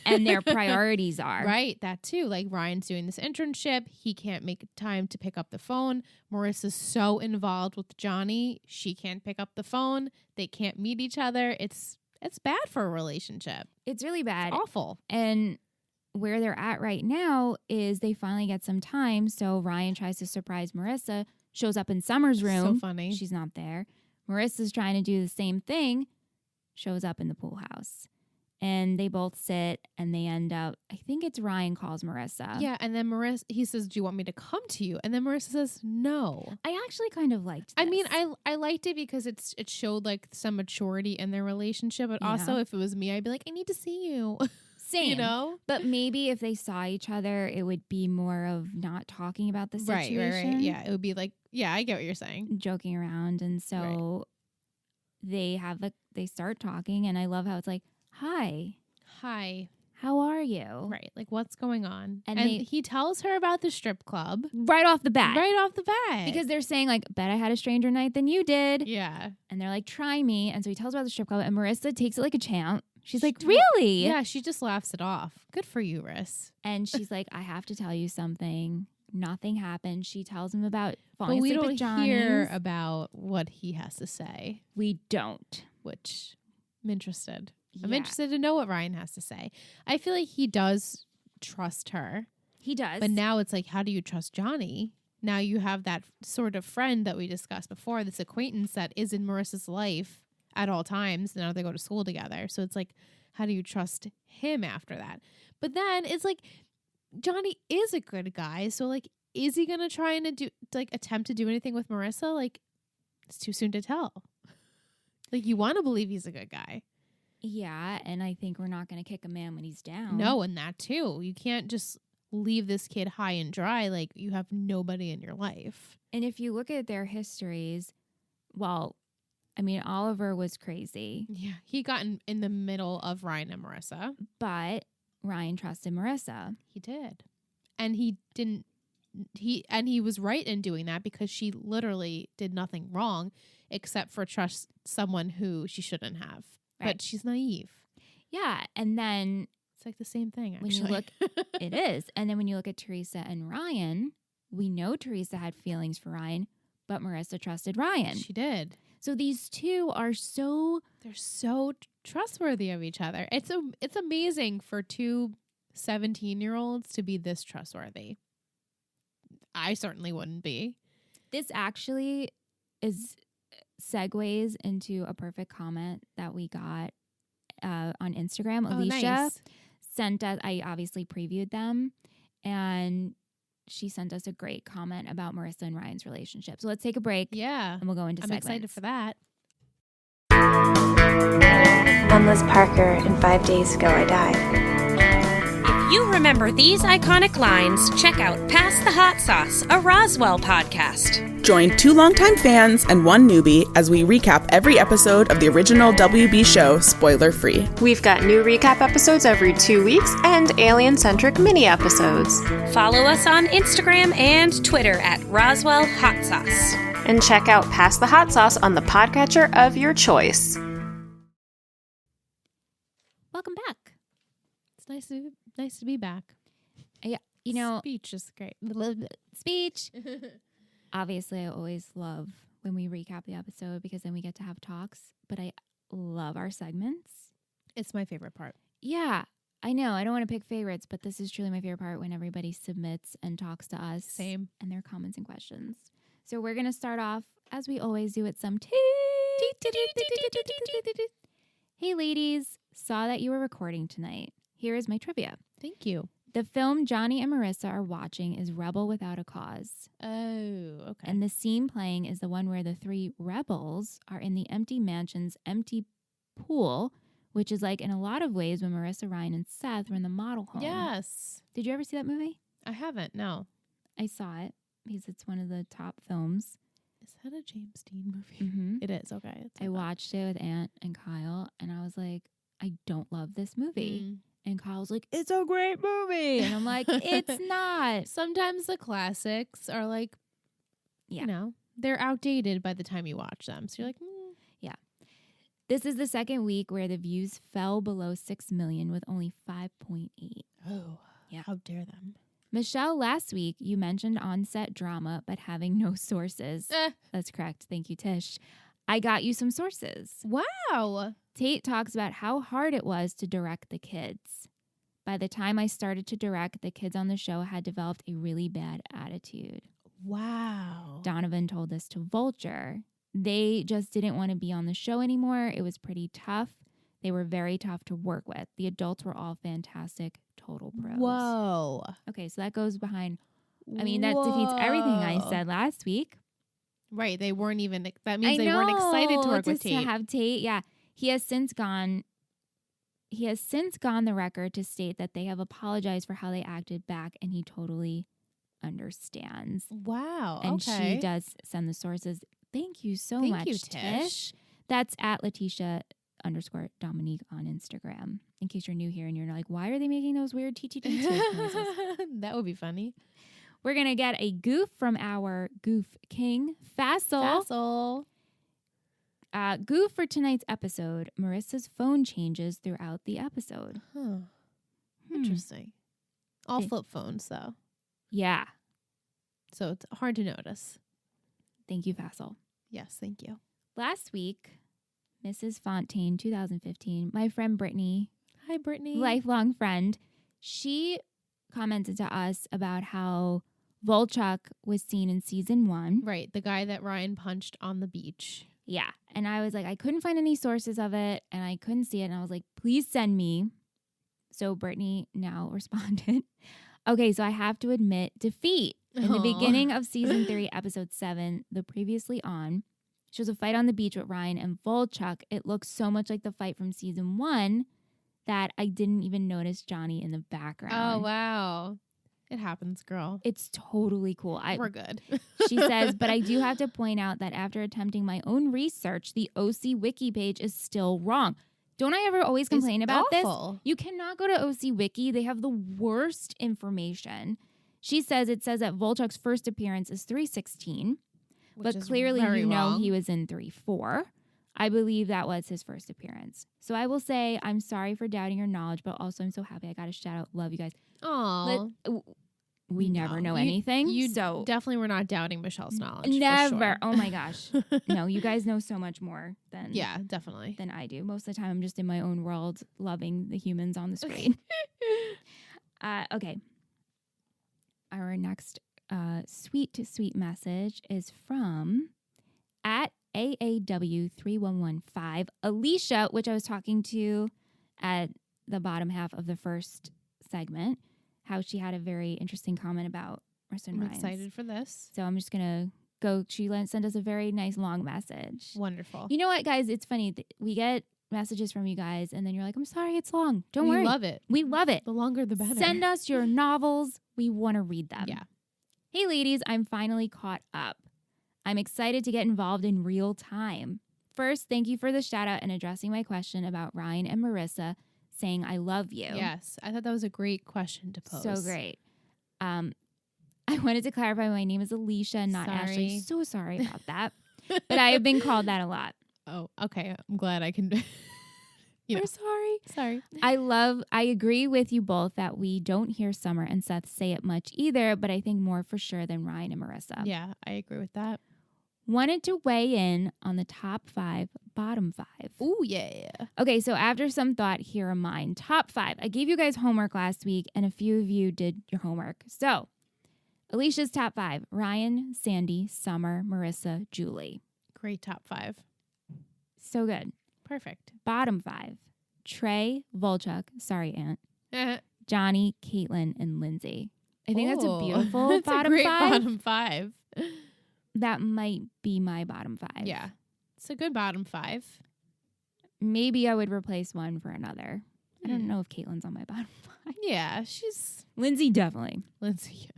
and their priorities are. Right, that too. Like Ryan's doing this internship. He can't make time to pick up the phone. Marissa's so involved with Johnny. She can't pick up the phone. They can't meet each other. It's bad for a relationship. It's really bad. Awful. And where they're at right now is they finally get some time. So Ryan tries to surprise Marissa, shows up in Summer's room. So funny. She's not there. Marissa's trying to do the same thing, shows up in the pool house. And they both sit and they end up, I think it's Ryan calls Marissa. Yeah, and then he says, do you want me to come to you? And then Marissa says, no. I actually kind of liked this. I mean, I liked it because it showed like some maturity in their relationship. But also, Yeah. if it was me, I'd be like, I need to see you. Same. You know? But maybe if they saw each other, it would be more of not talking about the situation. Right. Yeah, it would be like, yeah, I get what you're saying. Joking around. And so they start talking. And I love how it's like, hi, how are you? Right. Like, what's going on? And And they- he tells her about the strip club Right off the bat. right off the bat. Because they're saying like, bet I had a stranger night than you did. yeah. And they're like, try me. And so he tells her about the strip club and Marissa takes it like a champ. She's like, really? Yeah, she just laughs it off. Good for you, Riss. And she's like, I have to tell you something. Nothing happened. She tells him about But falling we asleep don't at Johnny's. hear about what he has to say, We don't. which I'm interested. I'm Yeah. interested to know what Ryan has to say. I feel like he does trust her. He does. But now it's like, how do you trust Johnny? Now you have that sort of friend that we discussed before, this acquaintance that is in Marissa's life at all times. Now they go to school together. So it's like, how do you trust him after that? But then it's like, Johnny is a good guy. So like, is he going to try and attempt to do anything with Marissa? Like, it's too soon to tell. Like, you want to believe he's a good guy. Yeah, and I think we're not going to kick a man when he's down. No, and that too. You can't just leave this kid high and dry like you have nobody in your life. And if you look at their histories, well, I mean, Oliver was crazy. Yeah, he got in the middle of Ryan and Marissa. But Ryan trusted Marissa. He did. And he didn't. He was right in doing that because she literally did nothing wrong except for trust someone who she shouldn't have. Right. But she's naive. Yeah, and then It's like the same thing, actually. when you look, it is. And then when you look at Teresa and Ryan, we know Teresa had feelings for Ryan, but Marissa trusted Ryan. She did. So these two are They're so trustworthy of each other. It's amazing for two 17-year-olds to be this trustworthy. I certainly wouldn't be. This actually segues into a perfect comment that we got on Instagram. Alicia nice. sent us, I obviously previewed them, and she sent us a great comment about Marissa and Ryan's relationship. So let's take a break. Yeah. And we'll go into I'm segments. excited for that. I'm Liz Parker, and 5 days ago I died. If you remember these iconic lines, check out Pass the Hot Sauce, a Roswell podcast. Join 2 longtime fans and 1 newbie as we recap every episode of the original WB show, spoiler-free. We've got new recap episodes every 2 weeks and alien-centric mini-episodes. Follow us on Instagram and Twitter at Roswell Hot Sauce. And check out Pass the Hot Sauce on the podcatcher of your choice. Welcome back. It's nice to be back. Yeah, you know, Speech is great. speech. Obviously, I always love when we recap the episode because then we get to have talks, but I love our segments. It's my favorite part. Yeah, I know. I don't want to pick favorites, but this is truly my favorite part when everybody submits and talks to us. Same. And their comments and questions. So we're going to start off, as we always do, with some tea. Hey, ladies. Saw that you were recording tonight. Here is my trivia. Thank you. The film Johnny and Marissa are watching is Rebel Without a Cause. Oh, okay. And the scene playing is the one where the 3 rebels are in the empty mansion's empty pool, which is like in a lot of ways when Marissa, Ryan, and Seth were in the model home. Yes. Did you ever see that movie? I haven't, no. I saw it because it's one of the top films. Is that a James Dean movie? Mm-hmm. It is, okay. I watched it with Aunt and Kyle, and I was like, I don't love this movie. And Kyle's like, it's a great movie. And I'm like, it's not. Sometimes the classics are like, Yeah. you know, they're outdated by the time you watch them. So you're like, Yeah. This is the second week where the views fell below 6 million with only 5.8. oh, Yeah. how dare them. Michelle, last week you mentioned on-set drama, but having no sources. That's correct. Thank you, Tish. I got you some sources. Wow. Tate talks about how hard it was to direct the kids. By the time I started to direct, the kids on the show had developed a really bad attitude. Wow. Donovan told this to Vulture. They just didn't want to be on the show anymore. It was pretty tough. They were very tough to work with. The adults were all fantastic, total pros. Whoa. Okay, so that goes behind. I mean, that defeats everything I said last week. Right. They weren't even, that means they weren't excited to work with Tate. To have Tate, yeah. He has since gone the record to state that they have apologized for how they acted back, and he totally understands. Wow. And okay. she does send the sources. Thank you so Thank much, you, Tish. That's at Letitia_Dominique on Instagram. In case you're new here and you're like, why are they making those weird TTT noises? That would be funny. We're going to get a goof from our goof king, Fassel. Goof for tonight's episode. Marissa's phone changes throughout the episode. Huh. Interesting. All flip phones, though. Yeah. So it's hard to notice. Thank you, Fassel. Yes, thank you. Last week, Mrs. Fontaine, 2015, my friend Brittany. Hi, Brittany. Lifelong friend. She commented to us about how Volchuk was seen in season 1. Right. The guy that Ryan punched on the beach. Yeah. And I was like, I couldn't find any sources of it and I couldn't see it. And I was like, please send me. So Brittany now responded. Okay, so I have to admit defeat. In the beginning of season 3, episode 7, the previously on, shows a fight on the beach with Ryan and Volchuk. It looks so much like the fight from season 1 that I didn't even notice Johnny in the background. Oh, wow. It happens, girl. It's totally cool. We're good. She says, but I do have to point out that after attempting my own research, the OC Wiki page is still wrong. Don't I ever always complain about awful. this? You cannot go to OC Wiki. They have the worst information. She says it says that Volchuk's first appearance is 3/16, but clearly you know he was in 3/4. I believe that was his first appearance. So I will say I'm sorry for doubting your knowledge, but also I'm so happy I got a shout out. Love you guys. Oh, we never know anything. You so definitely were not doubting Michelle's knowledge. never. For sure. Oh my gosh. No, you guys know so much more than definitely than I do. Most of the time, I'm just in my own world, loving the humans on the screen. Okay. Our next sweet message is from at AAW3115 Alicia, which I was talking to at the bottom half of the first segment. How she had a very interesting comment about Marissa and I'm Ryan's. excited for this. So I'm just going to go. She sent us a very nice long message. Wonderful. You know what, guys? It's funny. We get messages from you guys, and then you're like, I'm sorry, it's long. Don't worry. We love it. We love it. The longer, the better. Send us your novels. We want to read them. Yeah. Hey, ladies, I'm finally caught up. I'm excited to get involved in real time. First, thank you for the shout out and addressing my question about Ryan and Marissa saying I love you. Yes, I thought that was a great question to pose. So great. I wanted to clarify my name is Alicia, not Ashley. So sorry about that. But I have been called that a lot. Oh, okay. I'm glad I can. We're sorry. Sorry. I agree with you both that we don't hear Summer and Seth say it much either, but I think more for sure than Ryan and Marissa. Yeah, I agree with that. Wanted to weigh in on the top 5, bottom 5. Ooh, yeah. Okay, so after some thought, here are mine. Top 5. I gave you guys homework last week, and a few of you did your homework. So, Alicia's top 5. Ryan, Sandy, Summer, Marissa, Julie. Great top 5. So good. Perfect. Bottom 5. Trey, Volchuk, sorry, Aunt, Johnny, Caitlin, and Lindsay. I think that's a beautiful that's bottom a great 5. Bottom 5. That might be my bottom 5. Yeah. It's a good bottom 5. Maybe I would replace one for another. I don't know if Caitlin's on my bottom 5. Yeah, she's... Lindsay, definitely. Lindsay,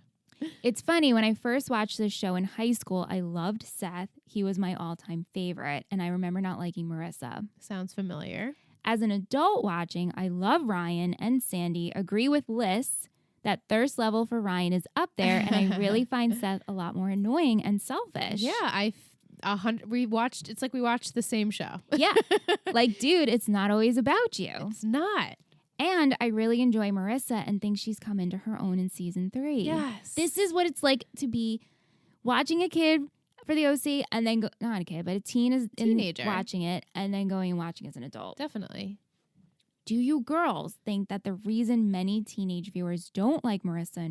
yeah. It's funny, when I first watched this show in high school, I loved Seth. He was my all-time favorite, and I remember not liking Marissa. Sounds familiar. As an adult watching, I love Ryan and Sandy. Agree with Liz that thirst level for Ryan is up there, and I really find Seth a lot more annoying and selfish. Yeah, we watched. It's like we watched the same show. Yeah, like, dude, it's not always about you. It's not. And I really enjoy Marissa and think she's come into her own in season 3. Yes, this is what it's like to be watching a kid for the OC and then not a kid, but a teenager watching it and then going and watching as an adult. Definitely. Do you girls think that the reason many teenage viewers don't like Marissa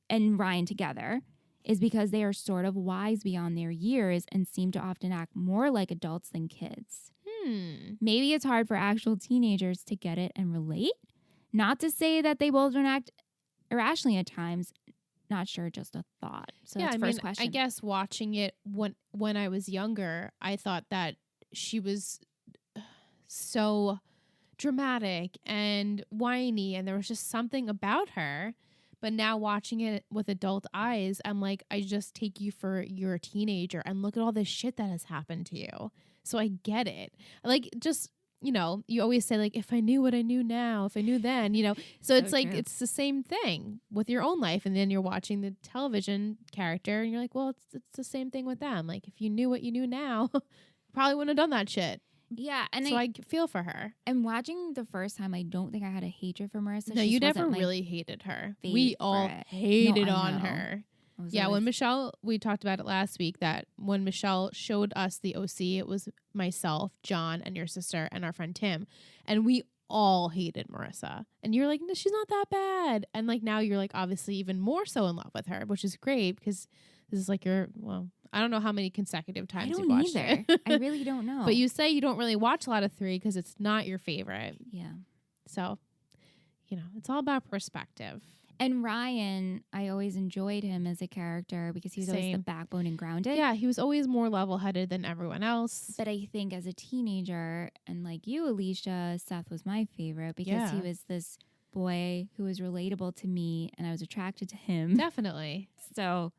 and Ryan together is because they are sort of wise beyond their years and seem to often act more like adults than kids? Maybe it's hard for actual teenagers to get it and relate. Not to say that they both don't act irrationally at times. Not sure, just a thought. So yeah, that's the first question. I guess watching it when I was younger, I thought that she was so dramatic and whiny, and there was just something about her. But now watching it with adult eyes, I'm like, I just take you for you're a teenager and look at all this shit that has happened to you. So I get it. Like, just, you always say, like, if I knew what I knew now, if I knew then, So it's like, it's the same thing with your own life. And then you're watching the television character and you're like, well, it's the same thing with them. Like, if you knew what you knew now, probably wouldn't have done that shit. Yeah. And so I feel for her. And watching the first time, I don't think I had a hatred for Marissa. No, you never really hated her. We all favorite. hated No, I on know. her. Yeah, when Michelle, we talked about it last week, that when Michelle showed us the OC, it was myself, John, and your sister, and our friend Tim. And we all hated Marissa. And you're like, no, she's not that bad. And like now you're like obviously even more so in love with her, which is great because this is like I don't know how many consecutive times you've watched it. I really don't know. But you say you don't really watch a lot of 3 because it's not your favorite. Yeah. So, it's all about perspective. And Ryan, I always enjoyed him as a character because he was always the backbone and grounded. Yeah, he was always more level-headed than everyone else. But I think as a teenager, and like you, Alicia, Seth was my favorite because he was this boy who was relatable to me and I was attracted to him. Definitely. So,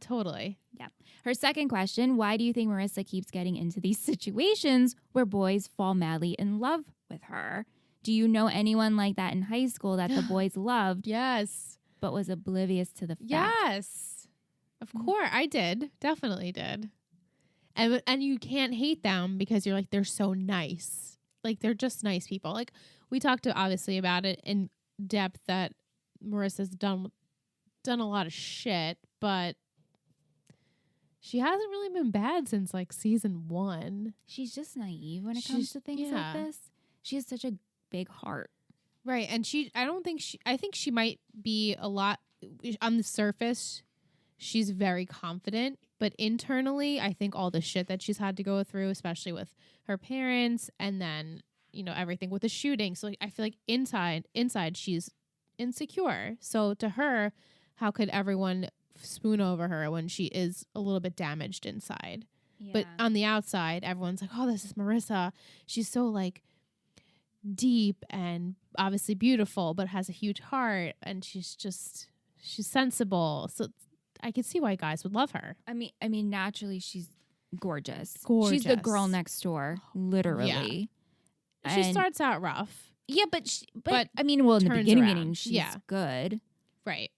totally. Yeah. Her second question, why do you think Marissa keeps getting into these situations where boys fall madly in love with her? Do you know anyone like that in high school that the boys loved? Yes. But was oblivious to the fact? Yes. Of course. I did. Definitely did. And you can't hate them because you're like, they're so nice. Like, they're just nice people. Like, we talked obviously about it in depth that Marissa's done a lot of shit, but she hasn't really been bad since like season 1. She's just naive when it comes to things like this. She has such a big heart. Right. And I think she might be a lot on the surface. She's very confident, but internally, I think all the shit that she's had to go through, especially with her parents and then, everything with the shooting. So I feel like inside she's insecure. So to her, how could everyone spoon over her when she is a little bit damaged inside? Yeah. But on the outside, everyone's like, oh, this is Marissa. She's so like deep and obviously beautiful, but has a huge heart. And she's sensible. So I could see why guys would love her. I mean, naturally, she's gorgeous. Gorgeous. She's the girl next door, literally. Yeah. She starts out rough. Yeah, but I mean, well, in the beginning, she's good. Right.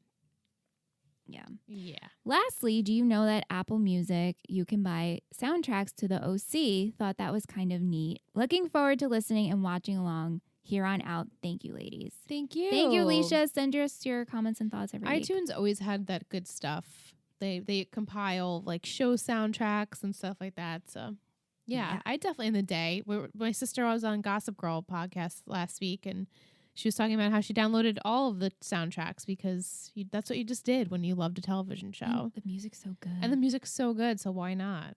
Yeah. Yeah. Lastly, do you know that Apple Music, you can buy soundtracks to the OC? Thought that was kind of neat. Looking forward to listening and watching along here on out. Thank you, ladies. Thank you. Thank you, Alicia. Send us your comments and thoughts every week. iTunes always had that good stuff. They compile like show soundtracks and stuff like that. So yeah. I definitely in the day. My sister was on Gossip Girl podcast last week and she was talking about how she downloaded all of the soundtracks because that's what you just did when you loved a television show. And the music's so good. And the music's so good, so why not?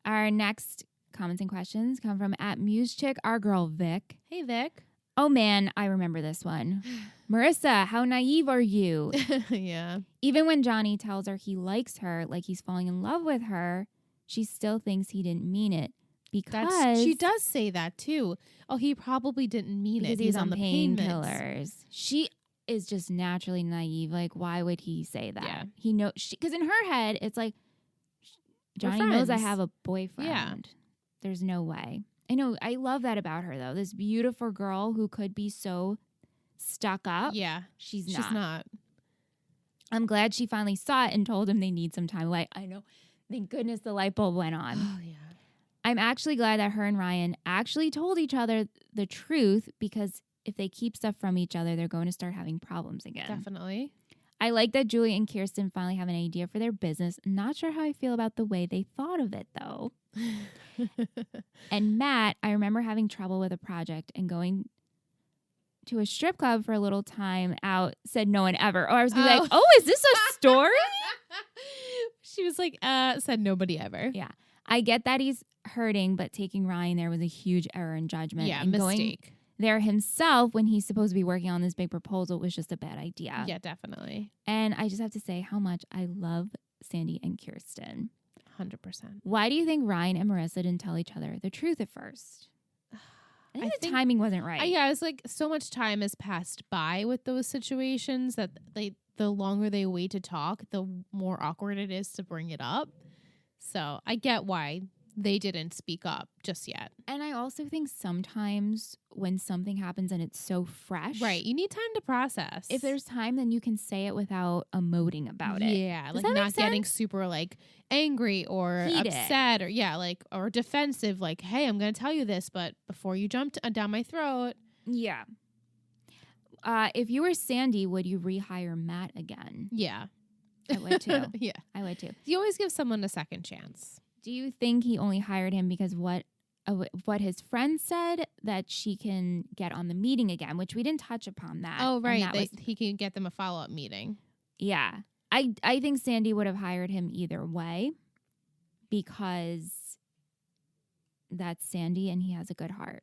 Our next comments and questions come from @MuseChick, our girl Vic. Hey, Vic. Oh, man, I remember this one. Marissa, how naive are you? Yeah. Even when Johnny tells her he likes her, like he's falling in love with her, she still thinks he didn't mean it. Because she does say that too. Oh, he probably didn't mean it. He's on the painkillers. She is just naturally naive. Like, why would he say that? Yeah. He knows because in her head, it's like Johnny knows I have a boyfriend. Yeah. There's no way. I know. I love that about her though. This beautiful girl who could be so stuck up. Yeah, she's not. I'm glad she finally saw it and told him they need some time away. I know. Thank goodness the light bulb went on. Oh yeah. I'm actually glad that her and Ryan actually told each other the truth because if they keep stuff from each other, they're going to start having problems again. Definitely. I like that Julie and Kirsten finally have an idea for their business. Not sure how I feel about the way they thought of it, though. And Matt, I remember having trouble with a project and going to a strip club for a little time out, said no one ever. Or I was like, oh, is this a story? She was like, said nobody ever. Yeah. I get that he's hurting, but taking Ryan there was a huge error in judgment. Yeah, and mistake. Going there himself when he's supposed to be working on this big proposal was just a bad idea. Yeah, definitely. And I just have to say how much I love Sandy and Kirsten. 100%. Why do you think Ryan and Marissa didn't tell each other the truth at first? I think the timing wasn't right. I was like, so much time has passed by with those situations that the longer they wait to talk, the more awkward it is to bring it up. So I get why they didn't speak up just yet. And I also think sometimes when something happens and it's so fresh. Right. You need time to process. If there's time, then you can say it without emoting about it. Yeah. Like not getting super like angry or heated. Upset or defensive. Like, hey, I'm going to tell you this, but before you jump down my throat. Yeah. If you were Sandy, would you rehire Matt again? Yeah. I would too. Yeah. I would too. You always give someone a second chance. Do you think he only hired him because of what what his friend said, that she can get on the meeting again, which we didn't touch upon that. Oh, And right. that He can get them a follow-up meeting. yeah. I think Sandy would have hired him either way because that's Sandy and he has a good heart,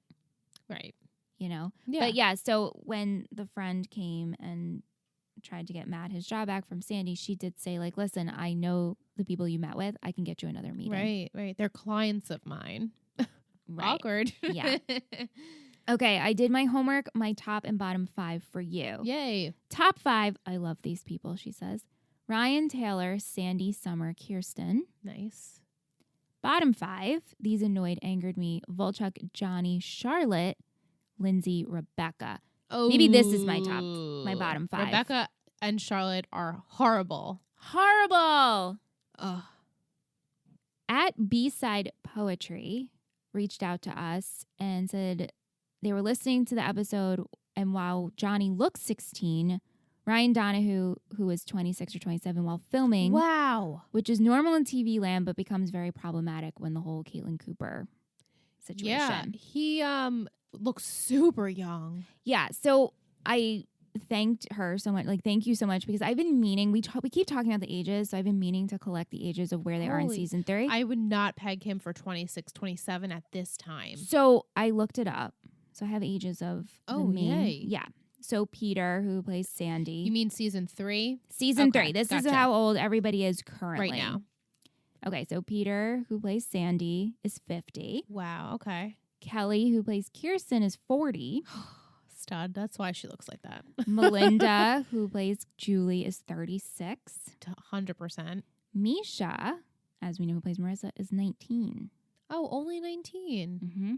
Right. you know? Yeah. But yeah, so when the friend came and tried to get Matt his job back from Sandy, she did say, like, listen, I know the people you met with. I can get you another meeting. Right. They're clients of mine. Right. Awkward. Yeah. Okay, I did my homework, my top and bottom 5 for you. Yay. Top 5, I love these people, she says. Ryan, Taylor, Sandy, Summer, Kirsten. Nice. Bottom 5, these annoyed, angered me. Volchuk, Johnny, Charlotte, Lindsay, Rebecca. Oh, Maybe this is my bottom 5. Rebecca and Charlotte are horrible. Horrible. Ugh. At B-Side Poetry reached out to us and said they were listening to the episode, and while Johnny looks 16, Ryan Donahue, who was 26 or 27 while filming, Wow. which is normal in TV land but becomes very problematic when the whole Caitlin Cooper situation. Yeah. He looks super young. Yeah, so I thanked her so much. Like, thank you so much, because I've been meaning, we keep talking about the ages, so I've been meaning to collect the ages of where they are in Holy- season 3. I would not peg him for 26, 27 at this time. So I looked it up. So I have ages of the Oh, main. yay. Yeah. So Peter, who plays Sandy. You mean season 3? Season Okay, 3. This is gotcha. how old everybody is currently. Right now. Okay, so Peter, who plays Sandy, is 50. Wow. Okay. Kelly, who plays Kirsten, is 40. Stud. That's why she looks like that. Melinda, who plays Julie, is 36. 100%. Misha, as we know, who plays Marissa, is 19. Oh, only 19. Mm-hmm.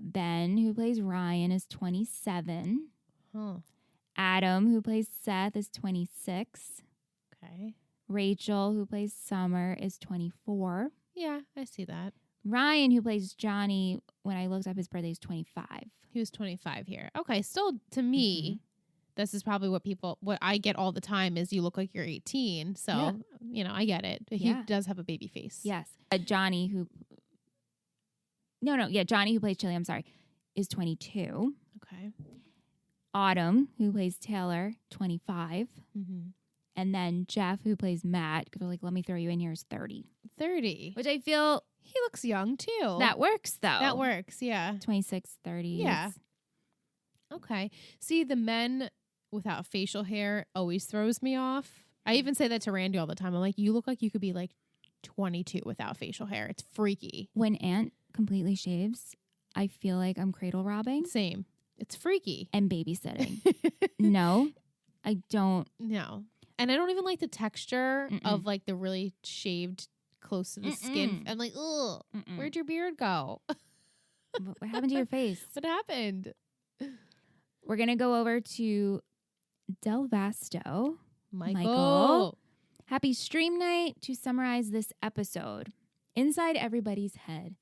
Ben, who plays Ryan, is 27. Huh. Adam, who plays Seth, is 26. Okay. Rachel, who plays Summer, is 24. Yeah, I see that. Ryan, who plays Johnny, when I looked up his birthday, is 25. He was 25 here. Okay, still to me, this is probably what I get all the time is you look like you're 18. So, Yeah. you know, I get it. He Yeah. does have a baby face. Yes. Johnny, who plays Chili, I'm sorry, is 22. Okay. Autumn, who plays Taylor, 25. Mm-hmm. And then Jeff, who plays Matt, because they're like, let me throw you in here, is 30. 30. Which I feel He looks young too. that works, though. That works, yeah. 26, 30. Yeah. Okay. See, the men without facial hair always throws me off. I even say that to Randy all the time. I'm like, you look like you could be like 22 without facial hair. It's freaky. When Aunt completely shaves, I feel like I'm cradle robbing Same. It's freaky. and babysitting. No, I don't. No. And I don't even like the texture Mm-mm. of like the really shaved close to the skin. I'm like, ugh, where'd your beard go? What happened to your face? What happened? We're going to go over to Del Vasto. Michael. Happy stream night. To summarize this episode, inside everybody's head,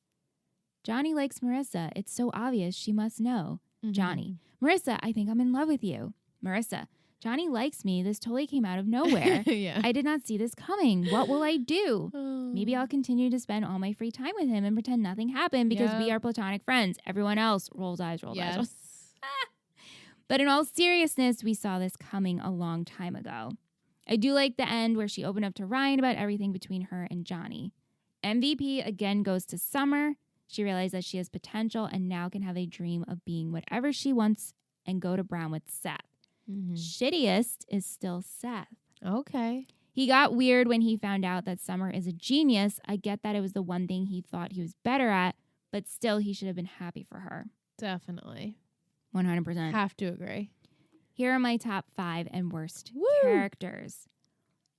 Johnny likes Marissa. It's so obvious. She must know. Mm-hmm. Johnny. Marissa, I think I'm in love with you. Marissa. Johnny likes me. This totally came out of nowhere. Yeah. I did not see this coming. What will I do? Maybe I'll continue to spend all my free time with him and pretend nothing happened because we Yep. are platonic friends. Everyone else rolls eyes, rolls eyes. Yes. But in all seriousness, we saw this coming a long time ago. I do like the end where she opened up to Ryan about everything between her and Johnny. MVP again goes to Summer. She realized that she has potential and now can have a dream of being whatever she wants and go to Brown with Seth. Mm-hmm. Shittiest is still Seth. Okay. He got weird when he found out that Summer is a genius. I get that it was the one thing he thought he was better at, but still he should have been happy for her. Definitely. 100%. Have to agree. Here are my top 5 and worst Woo! characters.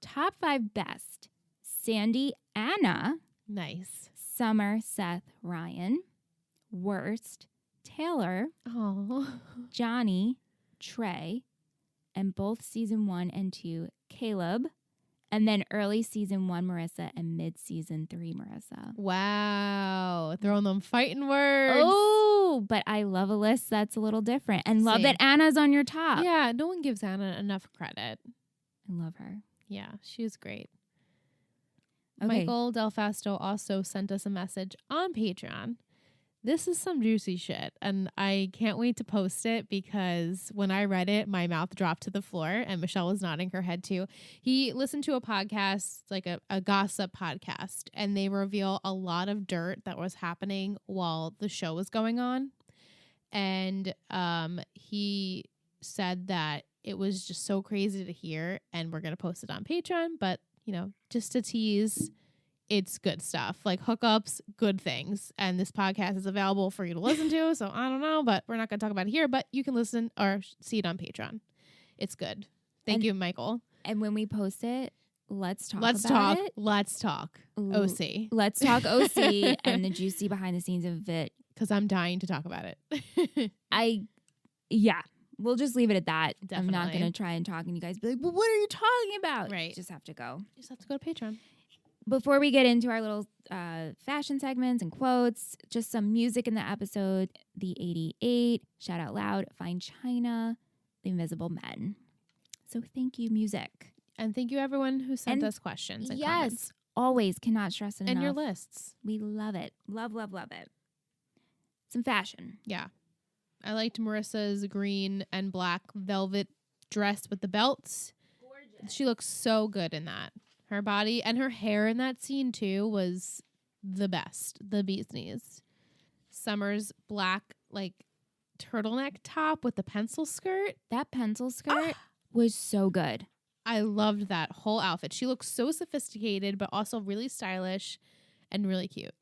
Top 5 best. Sandy, Anna. Nice. Summer, Seth, Ryan. Worst. Taylor, Oh. Johnny, Trey. And both season 1 and 2, Caleb. And then early season 1, Marissa. And mid-season 3, Marissa. Wow. Throwing them fighting words. Oh, but I love a list that's a little different. And love Same. that Anna's on your top. Yeah, no one gives Anna enough credit. I love her. Yeah, she was great. Okay. Michael Del Fasto also sent us a message on Patreon this is some juicy shit, and I can't wait to post it because when I read it, my mouth dropped to the floor, and Michelle was nodding her head too. He listened to a podcast, like a gossip podcast, and they reveal a lot of dirt that was happening while the show was going on. And he said that it was just so crazy to hear, and we're going to post it on Patreon, but, you know, just to tease, it's good stuff, like hookups, good things. And this podcast is available for you to listen to. So I don't know, but we're not going to talk about it here, but you can listen or see it on Patreon. It's good. Thank you, Michael. And when we post it, let's talk Let's about talk. it. Let's talk. OC. Let's talk OC and the juicy behind the scenes of it. Because I'm dying to talk about it. Yeah, we'll just leave it at that. I'm not Definitely. going to try and talk and you guys be like, well, what are you talking about? Right. Just have to go. You just have to go to Patreon. Before we get into our little fashion segments and quotes, just some music in the episode. The 88, Shout Out Loud, Fine China, The Invisible Men. So thank you, music. And thank you, everyone who sent And us questions and yes, comments. always cannot stress it enough. And your lists. We love it. Love, love, love it. Some fashion. Yeah. I liked Marissa's green and black velvet dress with the belts. Gorgeous. She looks so good in that. Her body and her hair in that scene, too, was the best. The bee's knees. Summer's black, like, turtleneck top with the pencil skirt. That pencil skirt was so good. I loved that whole outfit. She looks so sophisticated, but also really stylish and really cute.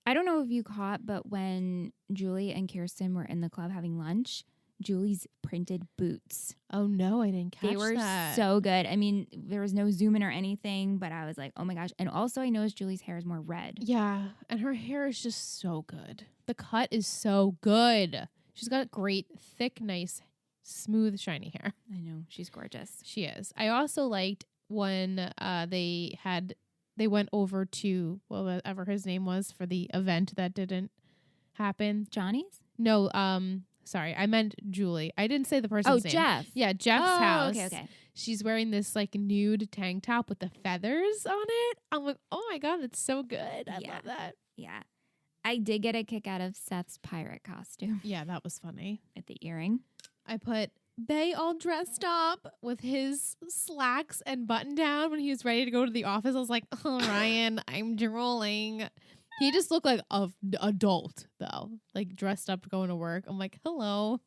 I don't know if you caught, but when Julie and Kirsten were in the club having lunch, Julie's printed boots. Oh, no, I didn't catch They were that. so good. I mean, there was no zoom in or anything, but I was like, oh my gosh. And also I noticed Julie's hair is more red. Yeah, and her hair is just so good. The cut is so good. She's got great, thick, nice, smooth, shiny hair. I know. She's gorgeous. She is. I also liked when they went over to whatever his name was for the event that didn't happen. Johnny's? No, sorry, I meant Julie. I didn't say the person's name. Jeff. Yeah, Jeff's house. Okay. She's wearing this like nude tank top with the feathers on it. I'm like, oh my God, it's so good. I love that. Yeah. I did get a kick out of Seth's pirate costume Yeah, that was funny. with the earring. I put Bay all dressed up with his slacks and button down when he was ready to go to the office. I was like, oh, Ryan, I'm drooling. He just looked like an adult, though, like dressed up going to work. I'm like, hello.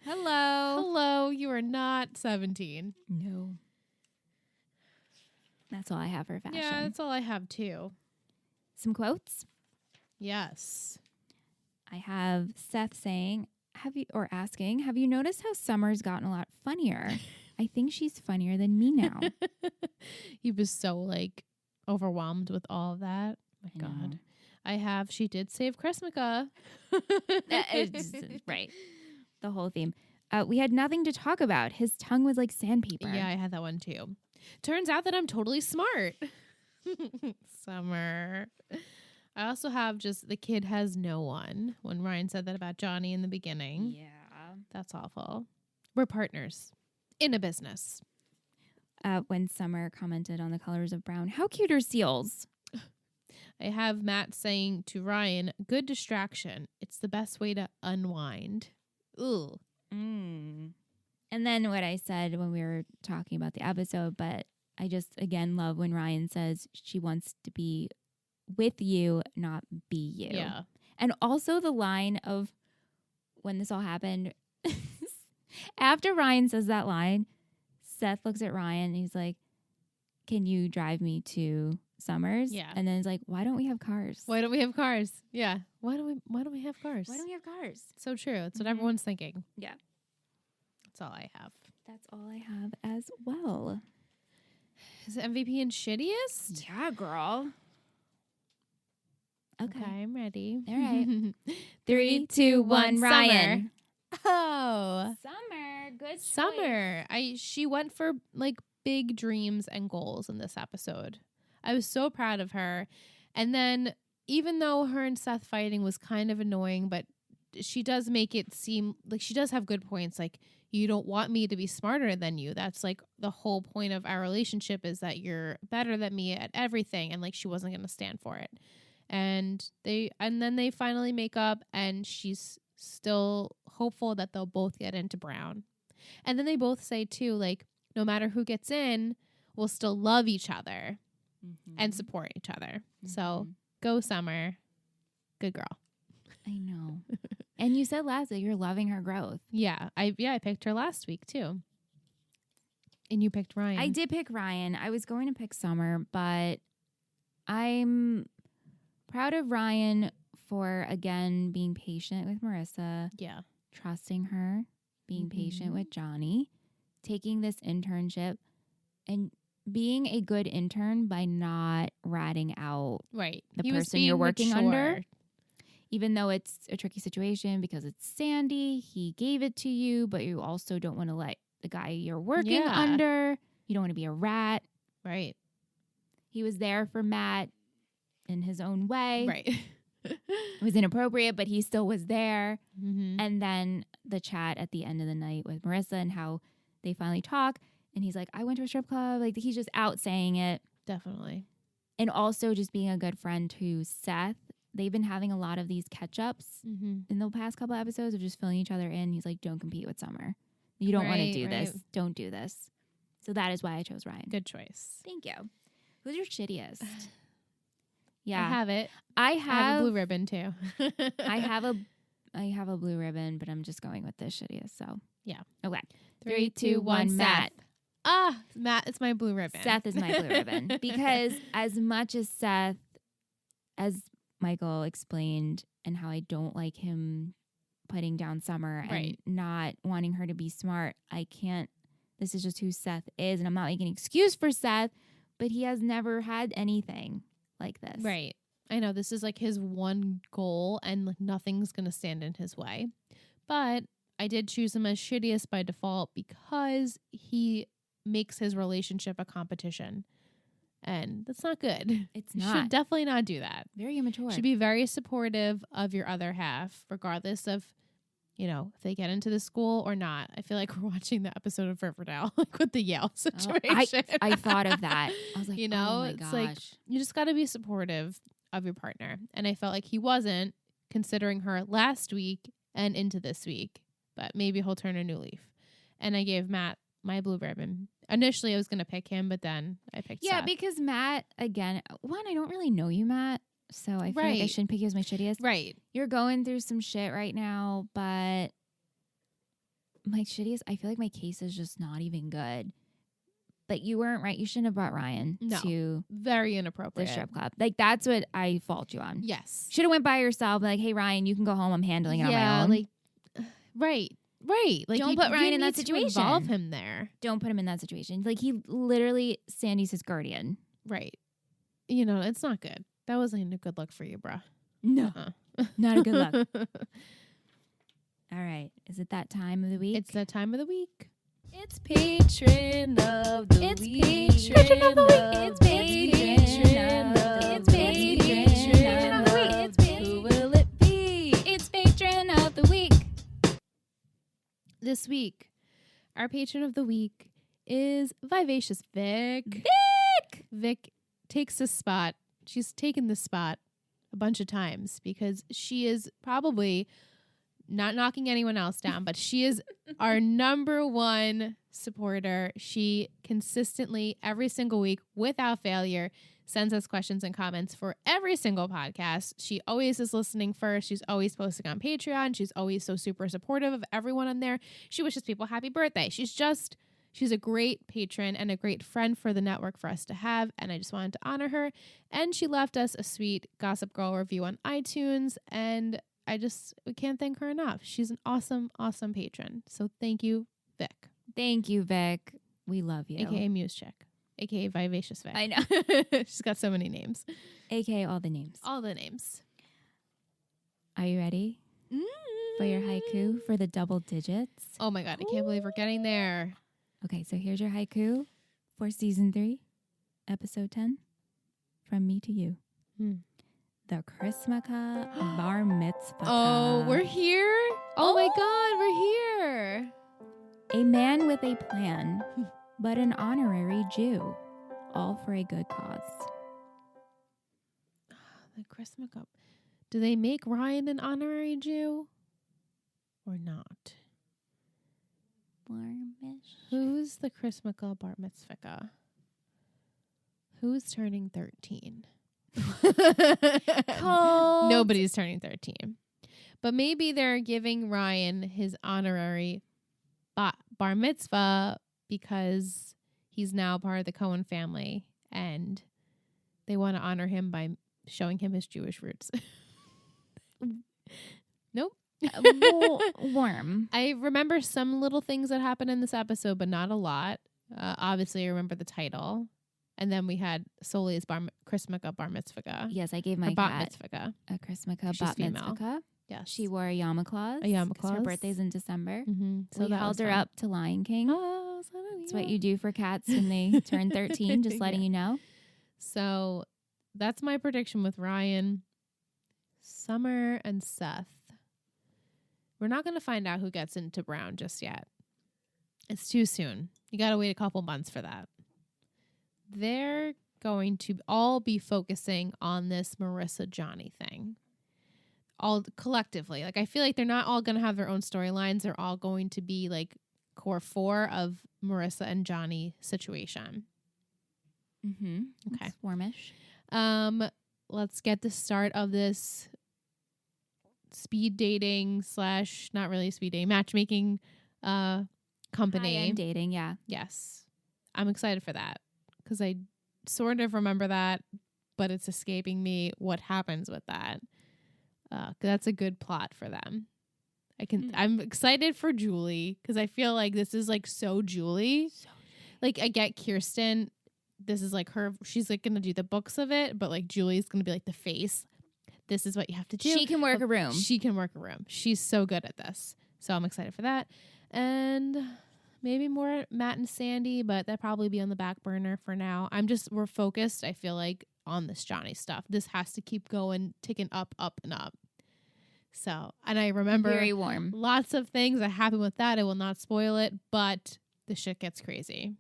Hello. You are not 17. No. That's all I have for fashion. Yeah, that's all I have, too. Some quotes. Yes. I have Seth saying, have you noticed how Summer's gotten a lot funnier? I think she's funnier than me now. He was so like overwhelmed with all of that. My I know. God. I have, she did save Chrismica. It's right. The whole theme. We had nothing to talk about. His tongue was like sandpaper. Yeah, I had that one too. Turns out that I'm totally smart. Summer. I also have just the kid has no one. When Ryan said that about Johnny in the beginning. Yeah. That's awful. We're partners in a business. When Summer commented on the colors of brown, how cute are seals? I have Matt saying to Ryan, good distraction. It's the best way to unwind. Ooh. And then what I said when we were talking about the episode, but I just, again, love when Ryan says she wants to be with you, not be you. Yeah. And also the line of when this all happened, after Ryan says that line, Seth looks at Ryan and he's like, can you drive me to Summers? Yeah. And then he's like, why don't we have cars? Why don't we have cars? Yeah. Why don't we have cars? Why don't we have cars? So true. That's what everyone's thinking. Yeah. That's all I have. That's all I have as well. Is it MVP and shittiest? Yeah, girl. Okay. I'm ready. All right. 3, 2, 1, Ryan. Oh. Summer. Good Summer. She went for like big dreams and goals in this episode. I was so proud of her. And then even though her and Seth fighting was kind of annoying, but she does make it seem like she does have good points. Like, you don't want me to be smarter than you. That's like the whole point of our relationship is that you're better than me at everything. And like, she wasn't going to stand for it. And then they finally make up, and she's still hopeful that they'll both get into Brown. And then they both say too, like, no matter who gets in, we'll still love each other and support each other. So go Summer. Good girl. I know. And you said last that you're loving her growth. Yeah, I picked her last week too. And you picked Ryan. I did pick Ryan. I was going to pick Summer, but I'm proud of Ryan for, again, being patient with Marissa. Yeah. Trusting her, being patient with Johnny, taking this internship, and being a good intern by not ratting out Right. the He was person being you're working mature. under. Even though it's a tricky situation because it's Sandy, he gave it to you, but you also don't want to let the guy you're working under. You don't want to be a rat. Right. He was there for Matt in his own way. Right. It was inappropriate, but he still was there. Mm-hmm. And then the chat at the end of the night with Marissa and how they finally talk. And he's like, I went to a strip club. Like, he's just out saying it. Definitely. And also just being a good friend to Seth. They've been having a lot of these catch-ups in the past couple episodes of just filling each other in. He's like, don't compete with Summer. You don't want to do this. Don't do this. So that is why I chose Ryan. Good choice. Thank you. Who's your shittiest? Yeah. I have it. I I have have a blue ribbon too. I have a blue ribbon, but I'm just going with the shittiest. So Yeah. Okay. 3, 2, 1, Matt. Matt, it's my blue ribbon. Seth is my blue ribbon. Because as much as Seth, as Michael explained, and how I don't like him putting down Summer and not wanting her to be smart, I can't. This is just who Seth is, and I'm not making an excuse for Seth, but he has never had anything like this. Right. I know this is like his one goal, and like nothing's going to stand in his way. But I did choose him as shittiest by default because he makes his relationship a competition. And that's not good. It's You not. should definitely not do that. Very immature. Should be very supportive of your other half, regardless of, if they get into the school or not. I feel like we're watching the episode of Riverdale, like with the Yale situation. I thought of that. I was like, oh my it's gosh. like You just got to be supportive of your partner. And I felt like he wasn't, considering her last week and into this week. But maybe he'll turn a new leaf. And I gave Matt my blue ribbon. Initially, I was going to pick him, but then I picked Seth. because Matt, again, I don't really know you, Matt. So I feel like I shouldn't pick you as my shittiest. Right. You're going through some shit right now, but my shittiest, I feel like my case is just not even good. But you weren't right. You shouldn't have brought Ryan to Very the inappropriate. strip club. Like, that's what I fault you on. Yes. Should have went by yourself. Like, hey, Ryan, you can go home. I'm handling it on my own. Right. Like, Don't put Ryan in that need to situation. involve him there. Don't put him in that situation. Like, he literally, Sandy's his guardian. Right. It's not good. That wasn't a good look for you, bruh. No. Uh-uh. Not a good look. All right. Is it that time of the week? It's that time of the week. It's patron of the week. Patron of the week. It's patron of the week. It's patron of the week. Who will it be? It's patron of the week. This week, our patron of the week is Vivacious Vic. Vic takes this spot. She's taken this spot a bunch of times because she is probably not knocking anyone else down, but she is our number one supporter. She consistently, every single week, without failure, sends us questions and comments for every single podcast. She always is listening first. She's always posting on Patreon. She's always so super supportive of everyone on there. She wishes people happy birthday. She's a great patron and a great friend for the network for us to have, and I just wanted to honor her. And she left us a sweet Gossip Girl review on iTunes, and we can't thank her enough. She's an awesome, awesome patron. So thank you, Vic. Thank you, Vic. We love you. AKA Muse Chick. AKA Vivacious Vic. I know. She's got so many names. AKA all the names. All the names. Are you ready for your haiku for the double digits? Oh my God, I can't believe we're getting there. Okay, so here's your haiku for season 3, episode 10. From me to you. The Chrismaka Bar Mitzvah. Oh, we're here? Oh my God, we're here. A man with a plan, but an honorary Jew, all for a good cause. The Chris McCup. Do they make Ryan an honorary Jew or not? Who's the Chris McCup bar mitzvah? Who's turning 13? Nobody's turning 13. But maybe they're giving Ryan his honorary bar mitzvah because he's now part of the Cohen family and they want to honor him by showing him his Jewish roots. Nope. Warm. I remember some little things that happened in this episode, but not a lot. Obviously, I remember the title. And then we had Solei's Chris McCup bar mitzvah. Yes, I gave my bat cat mitzvah. a Chris McCup She's bat female. mitzvah. Yes. She wore a yarmulke clause. A yarmulke 'cause her clause. birthday's in December. Mm-hmm. So we held her up to Lion King. Oh, That's what you do for cats when they turn 13, just letting you know. So that's my prediction with Ryan, Summer, and Seth. We're not going to find out who gets into Brown just yet. It's too soon. You got to wait a couple months for that. They're going to all be focusing on this Marissa Johnny thing. All collectively. Like, I feel like they're not all going to have their own storylines. They're all going to be like core 4 of Marissa and Johnny situation. Mm-hmm. Okay. It's warmish. Let's get the start of this speed dating / not really speed dating, matchmaking company. High-end dating, yeah. Yes. I'm excited for that because I sort of remember that, but it's escaping me what happens with that. 'Cause that's a good plot for them. I'm excited for Julie because I feel like this is like so Julie. Like, I get Kirsten. This is like her. She's like going to do the books of it, but like Julie's going to be like the face. This is what you have to do. She can work a room. She can work a room. She's so good at this. So I'm excited for that. And maybe more Matt and Sandy, but that'll probably be on the back burner for now. We're focused, I feel like, on this Johnny stuff. This has to keep going, ticking up, up, and up. So, and I remember Very warm. Lots of things that happen with that. I will not spoil it, but the shit gets crazy.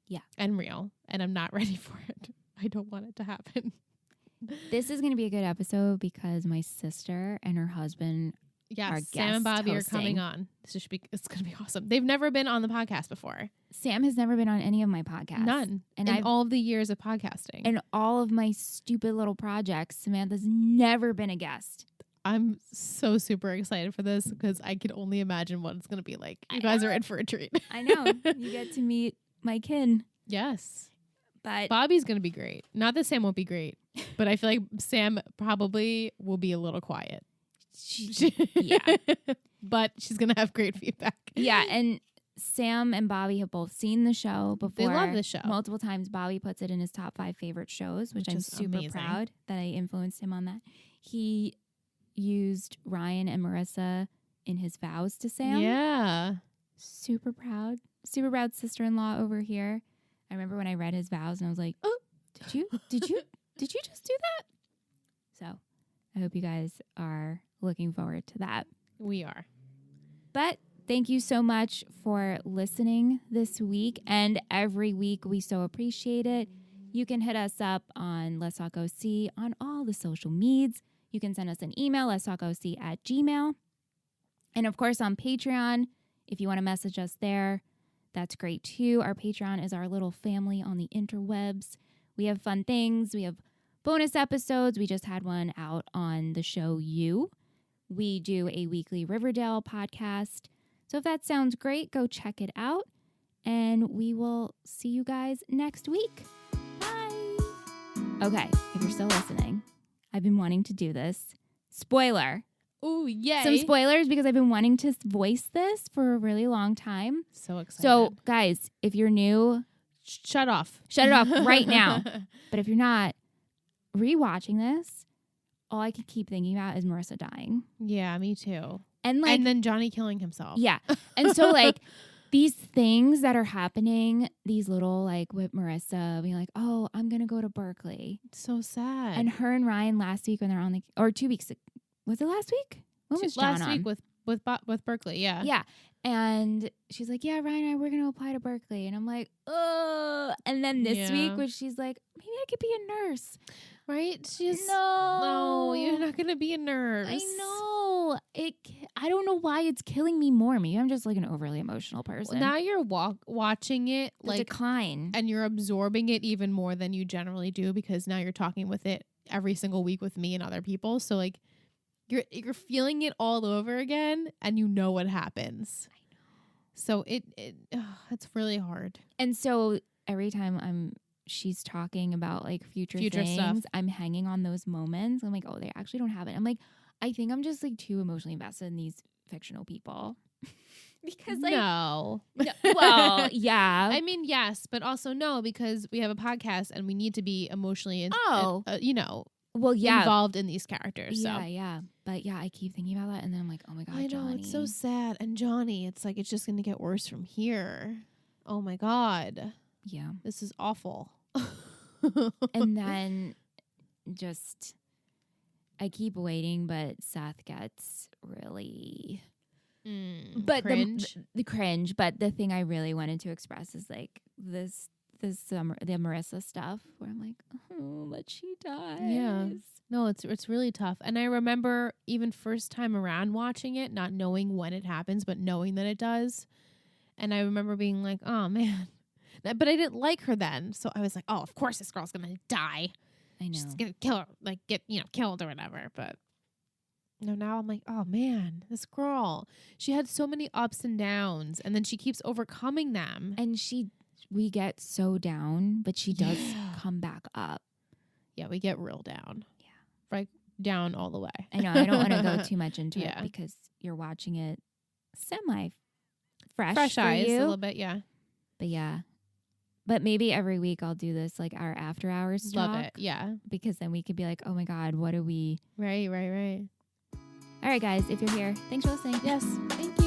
Yeah. And real. And I'm not ready for it. I don't want it to happen. This is going to be a good episode because my sister and her husband are Yes, Sam and guest Bobby hosting. are coming on. It's going to be awesome. They've never been on the podcast before. Sam has never been on any of my podcasts. None. And in I've all of the years of podcasting. in all of my stupid little projects, Samantha's never been a guest. I'm so super excited for this because I can only imagine what it's going to be like. You guys are in for a treat. I know. You get to meet my kin. Yes. But Bobby's going to be great. Not that Sam won't be great, but I feel like Sam probably will be a little quiet. yeah. But she's going to have great feedback. Yeah, and Sam and Bobby have both seen the show before. They love the show. Multiple times. Bobby puts it in his top 5 favorite shows, which I'm is super amazing. proud that I influenced him on that. He used Ryan and Marissa in his vows to Sam. Yeah. Super proud. Super proud sister-in-law over here. I remember when I read his vows and I was like, "Oh, did you just do that?" So, I hope you guys are looking forward to that. We are. But thank you so much for listening this week and every week. We so appreciate it. You can hit us up on Let's Talk OC on all the social medias. You can send us an email, letstalkoc@gmail.com. And of course on Patreon, if you want to message us there, that's great too. Our Patreon is our little family on the interwebs. We have fun things. We have bonus episodes. We just had one out on the show You. We do a weekly Riverdale podcast. So if that sounds great, go check it out. And we will see you guys next week. Bye. Okay, if you're still listening, I've been wanting to do this. Spoiler. Ooh, yay. Some spoilers because I've been wanting to voice this for a really long time. So excited. So, guys, if you're new, shut off. Shut it off right now. But if you're not rewatching this, all I can keep thinking about is Marissa dying. Yeah, me too. And then Johnny killing himself. Yeah. And so these things that are happening, these little with Marissa being like, "Oh, I'm going to go to Berkeley." It's so sad. And her and Ryan last week when they're on or 2 weeks ago. Was it last week? When was John last on? week with Berkeley, yeah. Yeah. And she's like, "Yeah, Ryan and I, we're going to apply to Berkeley." And I'm like, "Oh." And then this week when she's like, "Maybe I could be a nurse." Right? She's No, you're not gonna be a nurse. I know. I don't know why it's killing me more. Maybe I'm just like an overly emotional person. Now you're watching it The decline. and you're absorbing it even more than you generally do because now you're talking with it every single week with me and other people. So like you're feeling it all over again and you know what happens. I know. So it's really hard. And so every time she's talking about like future things, stuff. I'm hanging on those moments. I'm like, oh, they actually don't have it. I'm like, I think I'm just like too emotionally invested in these fictional people. Because like no. Well, yeah. I mean, yes, but also no, because we have a podcast and we need to be emotionally well, yeah, involved in these characters. Yeah, so. yeah. But yeah, I keep thinking about that and then I'm like, oh my God, I know, Johnny. it's so sad. And Johnny, it's like it's just gonna get worse from here. Oh my God. Yeah. This is awful. And then just I keep waiting, but Seth gets really but cringe. The cringe, but the thing I really wanted to express is like the Marissa stuff where I'm like, oh, but she dies. Yeah. No, it's really tough. And I remember even first time around watching it, not knowing when it happens, but knowing that it does. And I remember being like, oh man. But I didn't like her then. So I was like, oh, of course this girl's gonna die. I know. She's gonna kill her, like get, killed or whatever. But no, now I'm like, oh man, this girl. She had so many ups and downs, and then she keeps overcoming them. And we get so down, but she does come back up. Yeah, we get real down. Yeah. Right down all the way. I know. I don't want to go too much into Yeah. it because you're watching it fresh Fresh for eyes you. a little bit, yeah. But yeah. But maybe every week I'll do this, like our after hours talk. Love it, yeah. Because then we could be like, oh my God, what are we? Right. All right, guys, if you're here, thanks for listening. Yes, thank you.